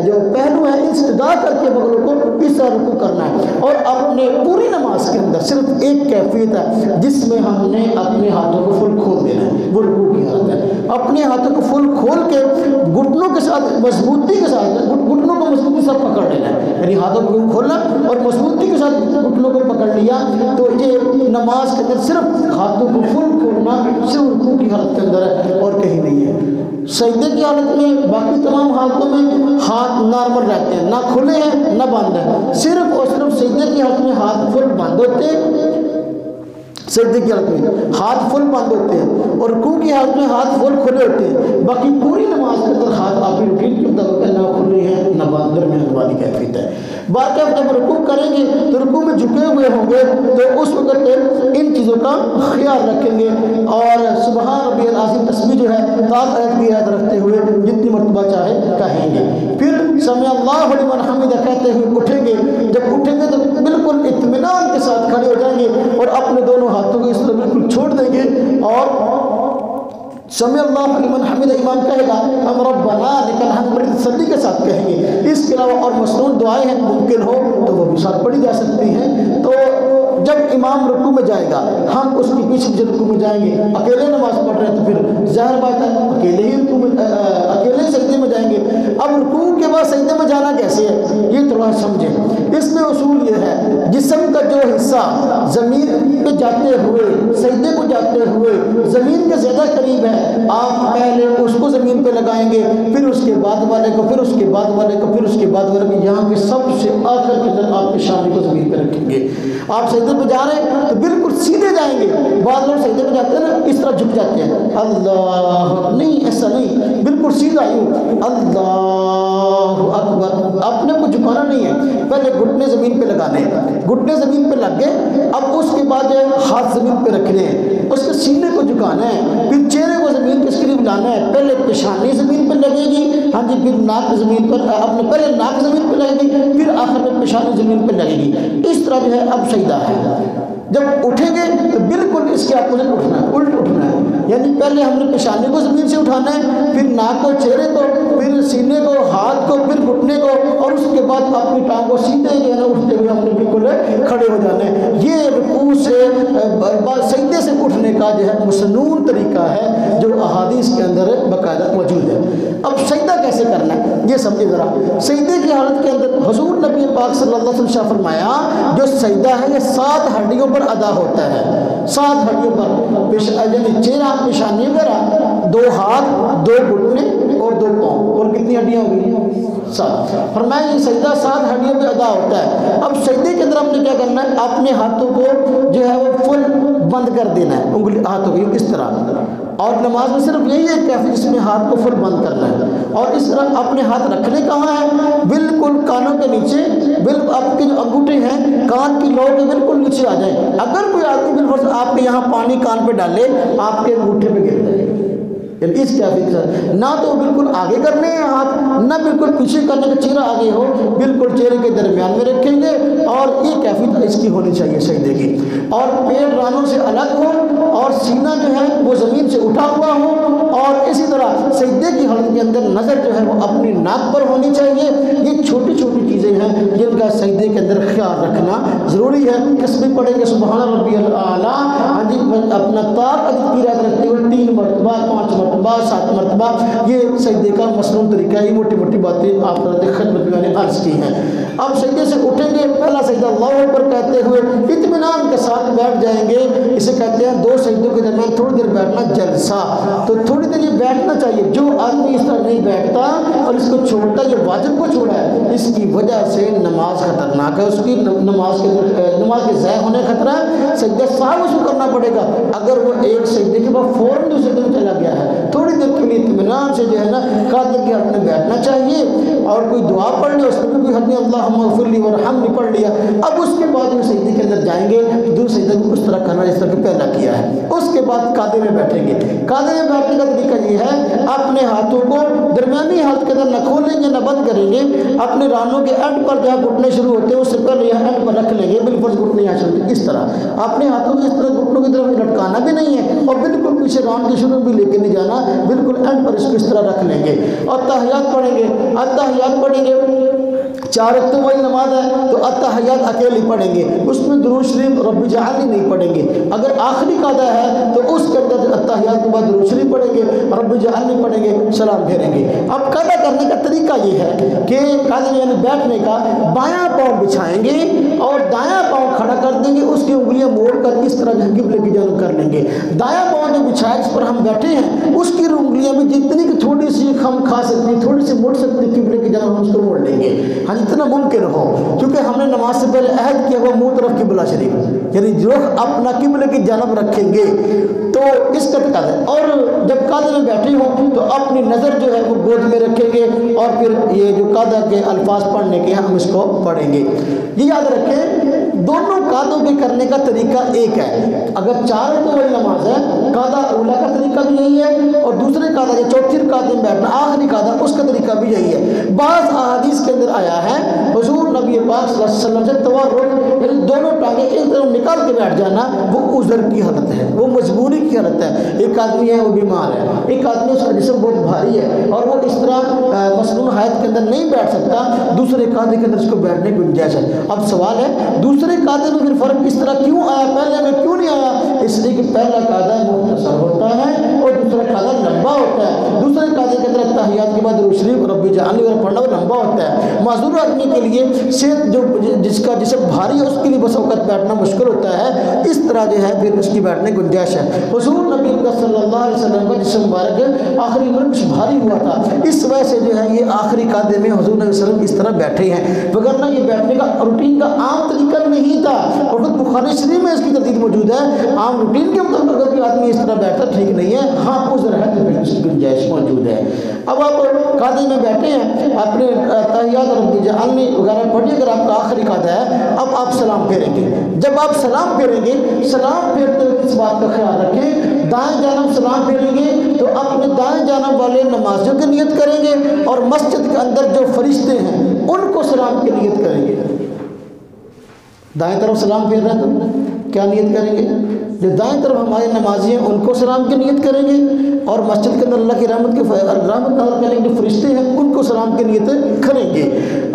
جو پہلو ہیں استدا کر کے بغلوں کو اس طرح رکوع کرنا ہے۔ اور اپنے پوری نماز کے اندر صرف ایک کیفیت ہے جس میں ہم نے اپنے ہاتھوں کو فل کھول دینا ہے، وہ رکوع کی حالت ہے۔ اپنے ہاتھوں کو فل کھول کے گھٹنوں کے ساتھ مضبوطی کے ساتھ، گھٹنوں کو مضبوطی سے پکڑ لینا ہے، یعنی ہاتھوں کو کھولنا اور مضبوطی کے ساتھ گھٹنوں کو پکڑ لیا۔ تو یہ نماز کے اندر صرف ہاتھوں کو فل کھولنا صرف رکوع کی حالت کے اندر ہے اور کہیں نہیں ہے۔ سجدے کی حالت میں باقی تمام حالتوں میں ہاتھ نارمل رہتے ہیں، نہ کھلے ہیں نہ بند ہیں، صرف اور صرف سجدے کی حالت میں ہاتھ فل بند ہوتے ہیں، سجدے کی حالت میں ہاتھ فل بند ہوتے ہیں، اور رکوع کی حالت میں ہاتھ فل کھلے ہوتے ہیں۔ باقی پوری نماز کے اندر ہاتھ آپ کی روٹین کے مطابق نہ کھلے ہیں نہ بند، درمیان والی کیفیت ہے۔ باقی آپ جب رکوع کریں گے تو رکوع میں جھکے ہوئے ہوں گے تو اس وقت ان چیزوں کا خیال رکھیں گے، اور سبحان ربی العظیم تسبیح جو ہے 7 آیت کی یاد رکھتے ہوئے جتنی مرتبہ چاہے کہیں گے۔ پھر سمع اللہ لمن حمدہ کہتے ہوئے اٹھیں گے، جب اٹھیں گے تو بالکل اطمینان کے ساتھ کھڑے ہو جائیں گے اور اپنے دونوں ہاتھوں کو اس طرح بالکل چھوڑ دیں گے، اور سمع اللہ لمن حمدہ امام کہے گا ہم ربنا لک الحمد بڑی تسلی کے ساتھ کہیں گے۔ اس کے علاوہ اور مسنون دعائیں ہیں ممکن ہو تو وہ بھی ساتھ پڑھی جا سکتی ہیں۔ تو جب امام رکوع میں جائے گا ہم اس کے پیچھے پیچھے رکوع میں جائیں گے، اکیلے نماز پڑھ رہے ہیں تو پھر ظاہر بات ہے اکیلے ہی رکوع میں اکیلے سجدے میں جائیں گے۔ اب رکوع کے بعد سجدے میں جانا کیسے ہے یہ تھوڑا سمجھیں۔ اس میں اصول یہ ہے جسم کا جو حصہ زمین پہ جاتے ہوئے سجدے کو جاتے ہوئے زمین کے زیادہ قریب ہے، آپ پہلے اس کو زمین پہ لگائیں گے، پھر اس کے بعد والے کو، پھر اس کے بعد والے کو، پھر اس کے بعد والے کو، یہاں کے سب سے آخر کے اندر آپ پیشانی کو زمین پہ رکھیں گے۔ آپ سجدے پہ جا رہے ہیں تو بالکل سیدھے جائیں گے، بعض لوگ سجدے پہ جاتے ہیں نا اس طرح جھک جاتے ہیں، اللہ نہیں، ایسا نہیں، بالکل سیدھا یوں اللہ اکبر، اپنے کو جھکانا نہیں ہے، پہلے گھٹنے زمین پہ لگانے ہیں، گھٹنے زمین پہ لگ گئے، اب اس کے بعد ہاتھ زمین پہ رکھنے ہیں، اس کے سینے کو جھکانا ہے، پھر چہرے کو زمین کے قریب لانا ہے، پہلے پیشانی زمین پہ لگے گی، ہاں جی، پھر ناک زمین پر، اپنے پہلے ناک زمین پہ لگے گی، پھر آخر میں پیشانی زمین پہ لگے گی، اس طرح جو ہے اب سجدہ ہے۔ جب اٹھیں گے تو بالکل اس کے اپوزٹ اٹھنا ہے، الٹ اٹھنا ہے، یعنی پہلے ہم نے پیشانی کو زمین سے اٹھانا ہے، پھر ناک کو، چہرے کو، پھر سینے کو، ہاتھ کو، پھر گھٹنے کو، اور اس کے بعد اپنی ٹانگ کو سیدھے جو ہے نا اٹھتے ہوئے ہم نے بالکل کھڑے ہو جانا ہے۔ یہ رکوع سے سجدے سے اٹھنے کا جو ہے مسنون طریقہ ہے جو احادیث کے اندر باقاعدہ موجود ہے۔ اب سجدہ کیسے کرنا ہے یہ سمجھے ذرا۔ سجدے کی حالت کے اندر حضور نبی پاک صلی اللہ علیہ وسلم نے فرمایا جو سجدہ ہے یہ 7 ہڈیوں پر ادا ہوتا ہے، 7 ہڈیوں پر، یعنی چہرہ، پیشانی وغیرہ، 2 ہاتھ، 2 گھٹنے اور 2 پاؤں، اور کتنی ہڈیاں ہو گئی؟ 7۔ فرمایا یہ سجدہ 7 ہڈیوں پہ ادا ہوتا ہے۔ اب سجدے کے اندر ہم نے کیا کرنا ہے، اپنے ہاتھوں کو جو ہے وہ فل بند کر دینا ہے، انگلی ہاتھوں کو اس طرح، اور نماز میں صرف یہی ہے کہ جس میں ہاتھ کو فل بند کرنا ہے، اور اس طرح اپنے ہاتھ رکھنے کہاں ہیں، بالکل کانوں کے نیچے، بالکل آپ کے جو انگوٹھے ہیں کان کی لو کے بالکل نیچے آ جائیں۔ اگر کوئی آدمی بالکل آپ کے یہاں پانی کان پہ ڈالے آپ کے انگوٹھے پہ گر جائے، یعنی اس کیفیت نہ تو بالکل آگے کرنے ہیں ہاتھ، نہ بالکل پیچھے کرنے کا، چہرہ آگے ہو، بالکل چہرے کے درمیان میں رکھیں گے، اور یہ کیفیت اس کی ہونی چاہیے سجدے کی، اور پیٹ رانوں سے الگ ہو، اور سینہ جو ہے وہ زمین سے اٹھا ہوا ہو، اور اسی طرح سجدے کی حالت کے کے اندر نظر جو ہے وہ اپنی ناک پر ہونی چاہیے. یہ چھوٹی چھوٹی چیزیں ہیں جن کا سجدے کے اندر خیال رکھنا ضروری ہے. تسبیح پڑھیں گے سبحان ربی الاعلیٰ, ہاں جی, اپنا طاق عدد کی رعایت رکھتے ہوئے 3 مرتبہ 5 مرتبہ 7 مرتبہ. یہ سجدے کا مصنون طریقہ ہے. یہ موٹی موٹی باتیں آپ خدمت میں نے عرض کی ہیں. اب سجدے سے اٹھیں گے, پہلا سجدہ اللہ اکبر کہتے ہوئے اطمینان کے ساتھ بیٹھ جائیں گے. اسے کہتے ہیں 2 سجدوں کے درمیان تھوڑی دیر بیٹھنا جلسہ. تو تھوڑی دیر یہ بیٹھنا چاہیے. جو آدمی اس طرح نہیں بیٹھتا اور اس کو چھوڑتا, یہ واجب کو چھوڑا ہے, اس کی وجہ سے نماز خطرناک ہے. اس کی نماز کے ضائع ہونے خطرہ ہے. سجدہ صاحب اس کو کرنا پڑے گا. اگر وہ ایک سجدے کے بعد فوراً دوسرے دن چلا گیا ہے, تھوڑی دیر کے لیے اطمینان سے جو ہے نا قادر کے حد میں بیٹھنا چاہیے. اور کوئی دعا پڑھ لے, اس میں بھی کوئی حد نہیں, اللہم اغفر لی ورحمنی پڑھ لیا. اب اس کے بعد وہ سجدے کے اندر جائیں گے, دوسرے سجدے کو اس طرح کرنا جس طرح کہ پہلا کیا ہے. اس کے بعد قادر میں بیٹھیں گے. قادر میں بیٹھنے کا طریقہ یہ ہے, اپنے ہاتھوں کو درمیانی ہاتھ کے اندر نہ کھولیں گے نہ بند کریں گے. اپنے رانوں کے اینڈ پر جہاں گھٹنے شروع ہوتے ہیں اس سے پہلے یہاں اینڈ پر رکھ لیں گے. بالکل گھٹنے یہاں شروع, اس طرح اپنے ہاتھوں کو اس طرح گھٹنوں کی طرف لٹکانا بھی نہیں ہے, اور بالکل پیچھے ران کے شروع بھی لے کے نہیں جانا. بالکل اینڈ پر اس کو اس طرح رکھ لیں گے. اور تحیات پڑھیں گے. التحیات پڑھیں گے. 4 وقتوں والی نماز ہے تو التحیات اکیلی پڑھیں گے. اس میں درود شریف رب اجعلنی نہیں پڑھیں گے. اگر آخری قاعدہ ہے تو اس کے اندر التحیات کے بعد درود شریف پڑھیں گے, رب اجعلنی پڑھیں گے, سلام پھیریں گے. اب قاعدہ کرنے کا طریقہ یہ ہے کہ قاعدہ یعنی بیٹھنے کا, بایاں پاؤں بچھائیں گے اور دایاں پاؤں کھڑا کر دیں گے. اس کی انگلیاں موڑ کر اس طرح قبلے کی جانب کر لیں گے. دایاں پاؤں جو بچھایا جس پر ہم بیٹھے ہیں اس کی انگلیاں بھی جتنی کہ تھوڑی سی ہم کھا سکتے ہیں, تھوڑی سی موڑ سکتے ہیں قبلے کی جانب, ہم اس کو موڑ لیں گے. ہاں جتنا ممکن ہو, کیونکہ ہم نے نماز سے پہلے عہد کیا ہوا منہ طرف قبلہ شریف, یعنی رخ اپنا قبلے کی جانب رکھیں گے. تو اس کا قاعدہ ہے. اور جب قاعدے میں بیٹھے ہوں تو اپنی نظر جو ہے وہ گود میں رکھیں گے, اور پھر یہ جو قاعدہ کے الفاظ پڑھنے کے ہم اس کو پڑھیں گے. یہ یاد رکھیں دونوں قاعدوں کے کرنے کا طریقہ ایک ہے. اگر 4 رکعتوں والی نماز ہے, قاعدہ اولا کا طریقہ بھی یہی ہے, اور دوسرے قاعدہ یا چوتھی قاعدے میں بیٹھنا آخری قاعدہ اس کا طریقہ بھی یہی ہے. بعض احادیث کے اندر آیا ہے حضور نبی پاک صلی اللہ علیہ وسلم سے تورک, یعنی دونوں ٹانگیں ایک طرف نکال کے بیٹھ جانا, وہ عذر کی حالت ہے, وہ مجبوری کی حالت ہے. ایک آدمی ہے وہ بیمار ہے, ایک آدمی اس کا جسم بہت بھاری ہے اور وہ اس طرح مصنوع حیات کے اندر نہیں بیٹھ سکتا, دوسرے قاعدے کے اندر اس کو بیٹھنے کی گنجائش ہے. اب سوال ہے دوسرے قاعدے میں پھر فرق اس طرح کیوں آیا, پہلے میں کیوں نہیں آیا؟ اس لیے کہ پہلا قاعدہ مختصر ہوتا ہے اور دوسرا قاعدہ لمبا ہوتا ہے. دوسرے قاعدے کے اندر تحیات کے بعد درود شریف رب اجعلنی اور پڑھنا لمبا ہوتا ہے. معذور آدمی کے لیے صحت جو جس کا جسم بھاری ہے اس کے لیے بس اوقات بیٹھنا مشکل ہوتا ہے. اس طرح جو ہے پھر اس کی بیٹھنے کی گنجائش ہے. حضور نبی صلی اللہ علیہ وسلم کا جسم مبارک آخری عمر کچھ بھاری ہوا تھا, اس وجہ سے جو ہے یہ آخری قاعدے میں حضور نبی صلی اللہ علیہ وسلم اس طرح بیٹھے ہیں, وگرنہ یہ بیٹھنے کا روٹین کا عام طریقہ نہیں تھا. اور خود بخاری شریف میں اس کی ترتیب موجود ہے. عام روٹین کے مطابق اگر کوئی آدمی اس طرح بیٹھتا ٹھیک نہیں ہے, ہاں عذر ہے تو پھر اس کی گنجائش موجود ہے. اب آپ قاعدے میں بیٹھے ہیں, اپنے تحیات رب اجعلنی وغیرہ پڑھیے. اگر آپ کا آخری قاعدہ ہے, اب آپ سلام پھیریں گے. جب آپ سلام پھیریں گے, سلام پھیرتے ہوئے اس بات کا خیال رکھیں, دائیں جانب سلام پھیریں گے تو اپنے دائیں جانب والے نمازیوں کی نیت کریں گے, اور مسجد کے اندر جو فرشتے ہیں ان کو سلام کی نیت کریں گے. دائیں طرف سلام پھیر رہے ہیں تو کیا نیت کریں گے؟ جو دائیں طرف ہمارے نمازی ہیں ان کو سلام کی نیت کریں گے, اور مسجد کے اندر اللہ کی رحمت نازل کرنے کے جو فرشتے ہیں ان کو سلام کی نیت کریں گے.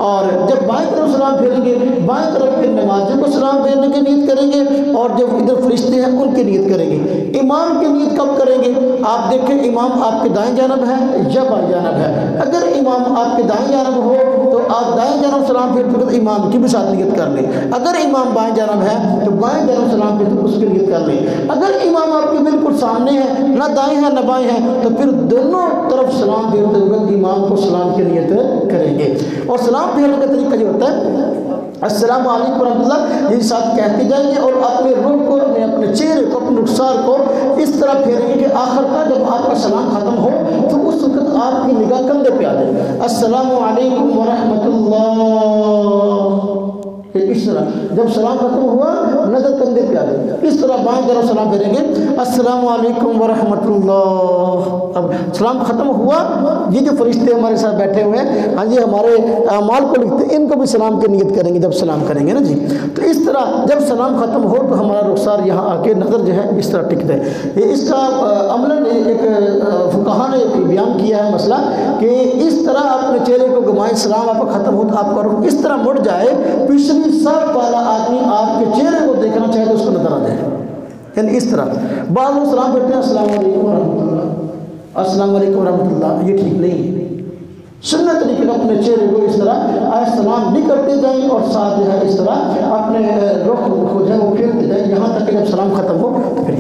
اور جب بائیں طرف سلام پھیریں گے, بائیں طرف کے نمازیوں کو سلام پھیرنے کی نیت کریں گے, اور جب ادھر فرشتے ہیں ان کی نیت کریں گے. امام کی نیت کب کریں گے؟ آپ دیکھیں امام آپ کے دائیں جانب ہے یا بائیں جانب ہے. اگر امام آپ کے دائیں جانب ہو تو آپ دائیں جانب سلام پھیرتے وقت امام کی بھی ساتھ نیت کر لیں. اگر امام بائیں جانب ہے تو بائیں جانب سلام پھیرتے اس کی نیت کر لیں. اگر امام آپ کے بالکل سامنے ہے, نہ دائیں ہیں نہ بائیں ہیں, تو پھر دونوں طرف سلام پھیرتے وقت امام کو سلام کی نیت کریں گے. اور سلام پھیرنے کا طریقہ جو ہوتا ہے السلام علیکم ورحمۃ اللہ, یہ ساتھ کہتے جائیں گے, اور اپنے رخ کو, اپنے چہرے کو, اپنے رخسار کو اس طرح پھیریں گے کہ آخر کا جب آپ کا سلام ختم ہو تو اس وقت آپ کی نگاہ کندھے پہ آ جائے, السلام علیکم ورحمۃ اللہ. اس طرح جب سلام ختم ہوا نظر کندھے پہ آ گئی, اس طرح بائیں طرف سلام پھیریں گے السلام علیکم ورحمۃ اللہ. اب سلام ختم ہوا, یہ جو فرشتے ہمارے ساتھ بیٹھے ہوئے ہیں, ہاں جی, ہمارے اعمال کو لکھتے ہیں, ان کو بھی سلام کی نیت کریں گے جب سلام کریں گے نا جی. تو اس طرح جب سلام ختم ہو تو ہمارا رخسار یہاں آ کے نظر جو ہے اس طرح ٹکتا ہے. اس کا عملاً ایک فقہا نے بیان کیا ہے مسئلہ کہ اس طرح اپنے چہرے کو گھمائیں، سلام آپ کا ختم ہو تو آپ کا رخ اس طرح مڑ جائے، پچھلی سب والا آدمی آپ کے چہرے کو دیکھنا چاہے تو اس کو نظر آ جائے، یعنی اس طرح بعض لوگ سلام کرتے ہیں السلام علیکم ورحمۃ اللہ، السلام علیکم ورحمۃ اللہ، یہ ٹھیک نہیں ہے۔ سنت طریقے اپنے چہرے کو اس طرح سلام بھی کرتے جائیں اور ساتھ جو ہے اس طرح اپنے رخ کو جو ہے وہ پھیرتے جائیں یہاں تک کہ جب سلام ختم ہو پھر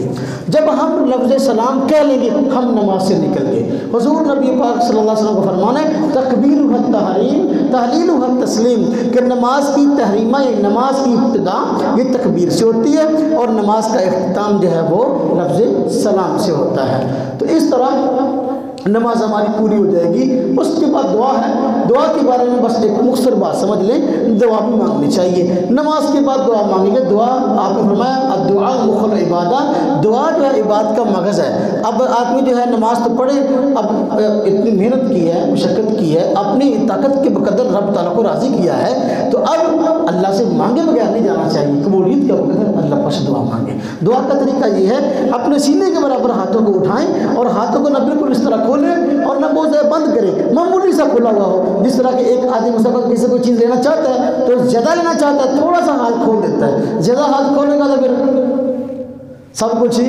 جب ہم لفظ سلام کہہ لیں گے ہم نماز سے نکل گئے۔ حضور نبی پاک صلی اللہ علیہ وسلم کا فرمان ہے تکبیر التحریم تحلیل التسلیم، کہ نماز کی تحریمہ یا نماز کی ابتدا یہ تکبیر سے ہوتی ہے اور نماز کا اختتام جو ہے وہ لفظ سلام سے ہوتا ہے۔ تو اس طرح نماز ہماری پوری ہو جائے گی۔ اس کے بعد دعا ہے، دعا کے بارے میں بس ایک مختصر بات سمجھ لیں، دعا بھی مانگنی چاہیے۔ نماز کے بعد دعا مانگیں گے، دعا آپ نے فرمایا الدعاء مخ العبادہ، دعا جو ہے عبادت کا مغز ہے۔ اب آدمی جو ہے نماز تو پڑھے، اب اتنی محنت کی ہے، مشقت کی ہے، اپنی طاقت کے بقدر رب تعالیٰ کو راضی کیا ہے، تو اب اللہ سے مانگے بغیر نہیں جانا چاہیے، قبولیت کا بقدر اللہ پر سے دعا مانگے۔ دعا کا طریقہ یہ ہے اپنے سینے کے برابر ہاتھوں کو اٹھائیں اور ہاتھوں کو نہ بالکل اس طرح اور نہ بہت زیادہ بند کرے، معمولی سا کھلا ہوا ہو، جس طرح کہ ایک آدمی مثلا کسی کوئی چیز لینا چاہتا ہے تو زیادہ لینا چاہتا ہے تھوڑا سا ہاتھ کھول دیتا ہے، زیادہ ہاتھ کھولے گا تو پھر سب کچھ ہی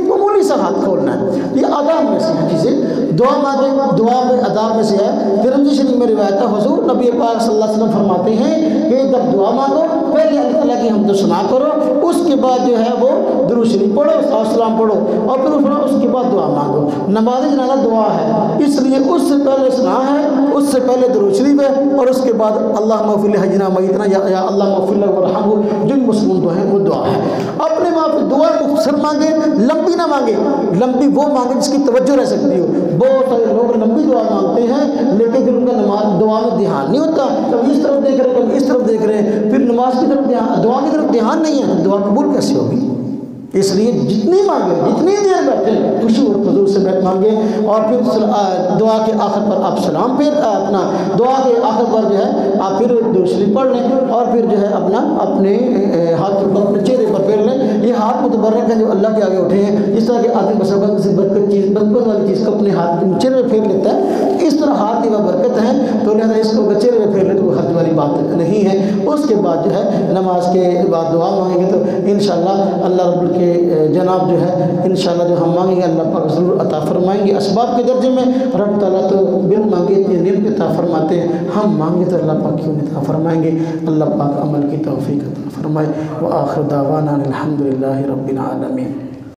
معمولی سا ہاتھ کھولنا ہے۔ یہ آداب میں سے ہے چیزیں، دعا مانگے، دعا میں آداب میں سے ہے۔ ترمذی شریف میں روایت ہے حضور نبی پاک صلی اللہ علیہ وسلم فرماتے ہیں کہ جب دعا مانگو پہلے اللہ تعالیٰ کی حمد و ثنا کرو، اس کے بعد جو ہے وہ درود شریف پڑھو اور سلام پڑھو اور پھر اس کے بعد دعا مانگو۔ نماز جنازہ دعا ہے، اس لیے اس سے پہلے ثنا ہے، اس سے پہلے درود شریف ہے اور اس کے بعد اللہم اغفر لحینا میتنا یا اللہم اغفر له وارحمه، جن مسلم دعا ہے وہ دعا ہے۔ اپنے معافی دعا مختصر مانگے، لمبی نہ مانگے، لمبی وہ مانگے جس کی توجہ رہ سکتی ہو۔ بہت سارے لوگ لمبی دعا مانگتے ہیں لیکن پھر ان کا نماز دعا میں دھیان نہیں ہوتا، کبھی اس طرف دیکھ رہے کبھی اس طرف دیکھ رہے ہیں، پھر نماز کی طرف دھیان، دعا کی طرف دھیان نہیں ہے، دعا قبول کیسے ہوگی؟ اس لیے جتنی مانگے، جتنی دیر بیٹھے خشوع اور خضوع سے بیٹھ مانگے اور پھر دعا کے آخر پر آپ سلام پھر اپنا دعا کے آخر پر جو ہے آپ پھر درود شریف پڑھ لیں اور پھر جو ہے اپنے ہاتھ پر اپنے چہرے پر پھیر لیں۔ یہ ہاتھ متبرک ہیں جو اللہ کے آگے اٹھے ہیں، اس طرح کے آدمی بسبب سے برکت والی چیز کو اپنے ہاتھ چہرے پہ پھیر لیتا ہے، اس طرح ہاتھ کی وہ برکت ہے تو لہٰذا اس کو چہرے پہ پھیر لے تو وہ حرج والی بات نہیں ہے۔ اس کے بعد جو ہے نماز کے بعد دعا مانگیں گے تو انشاءاللہ اللہ رب کے جناب جو ہے انشاءاللہ جو ہم مانگیں گے اللہ پاک ضرور عطا فرمائیں گے۔ اسباب کے درجے میں رب تعالیٰ تو بن مانگے نیم عطا فرماتے ہیں، ہم مانگے تو اللہ پاک کیوں عطا فرمائیں گے۔ اللہ پاک عمل کی توفیق عطا فرمائے۔ وآخر دعوانا الحمدللہ رب العالمین۔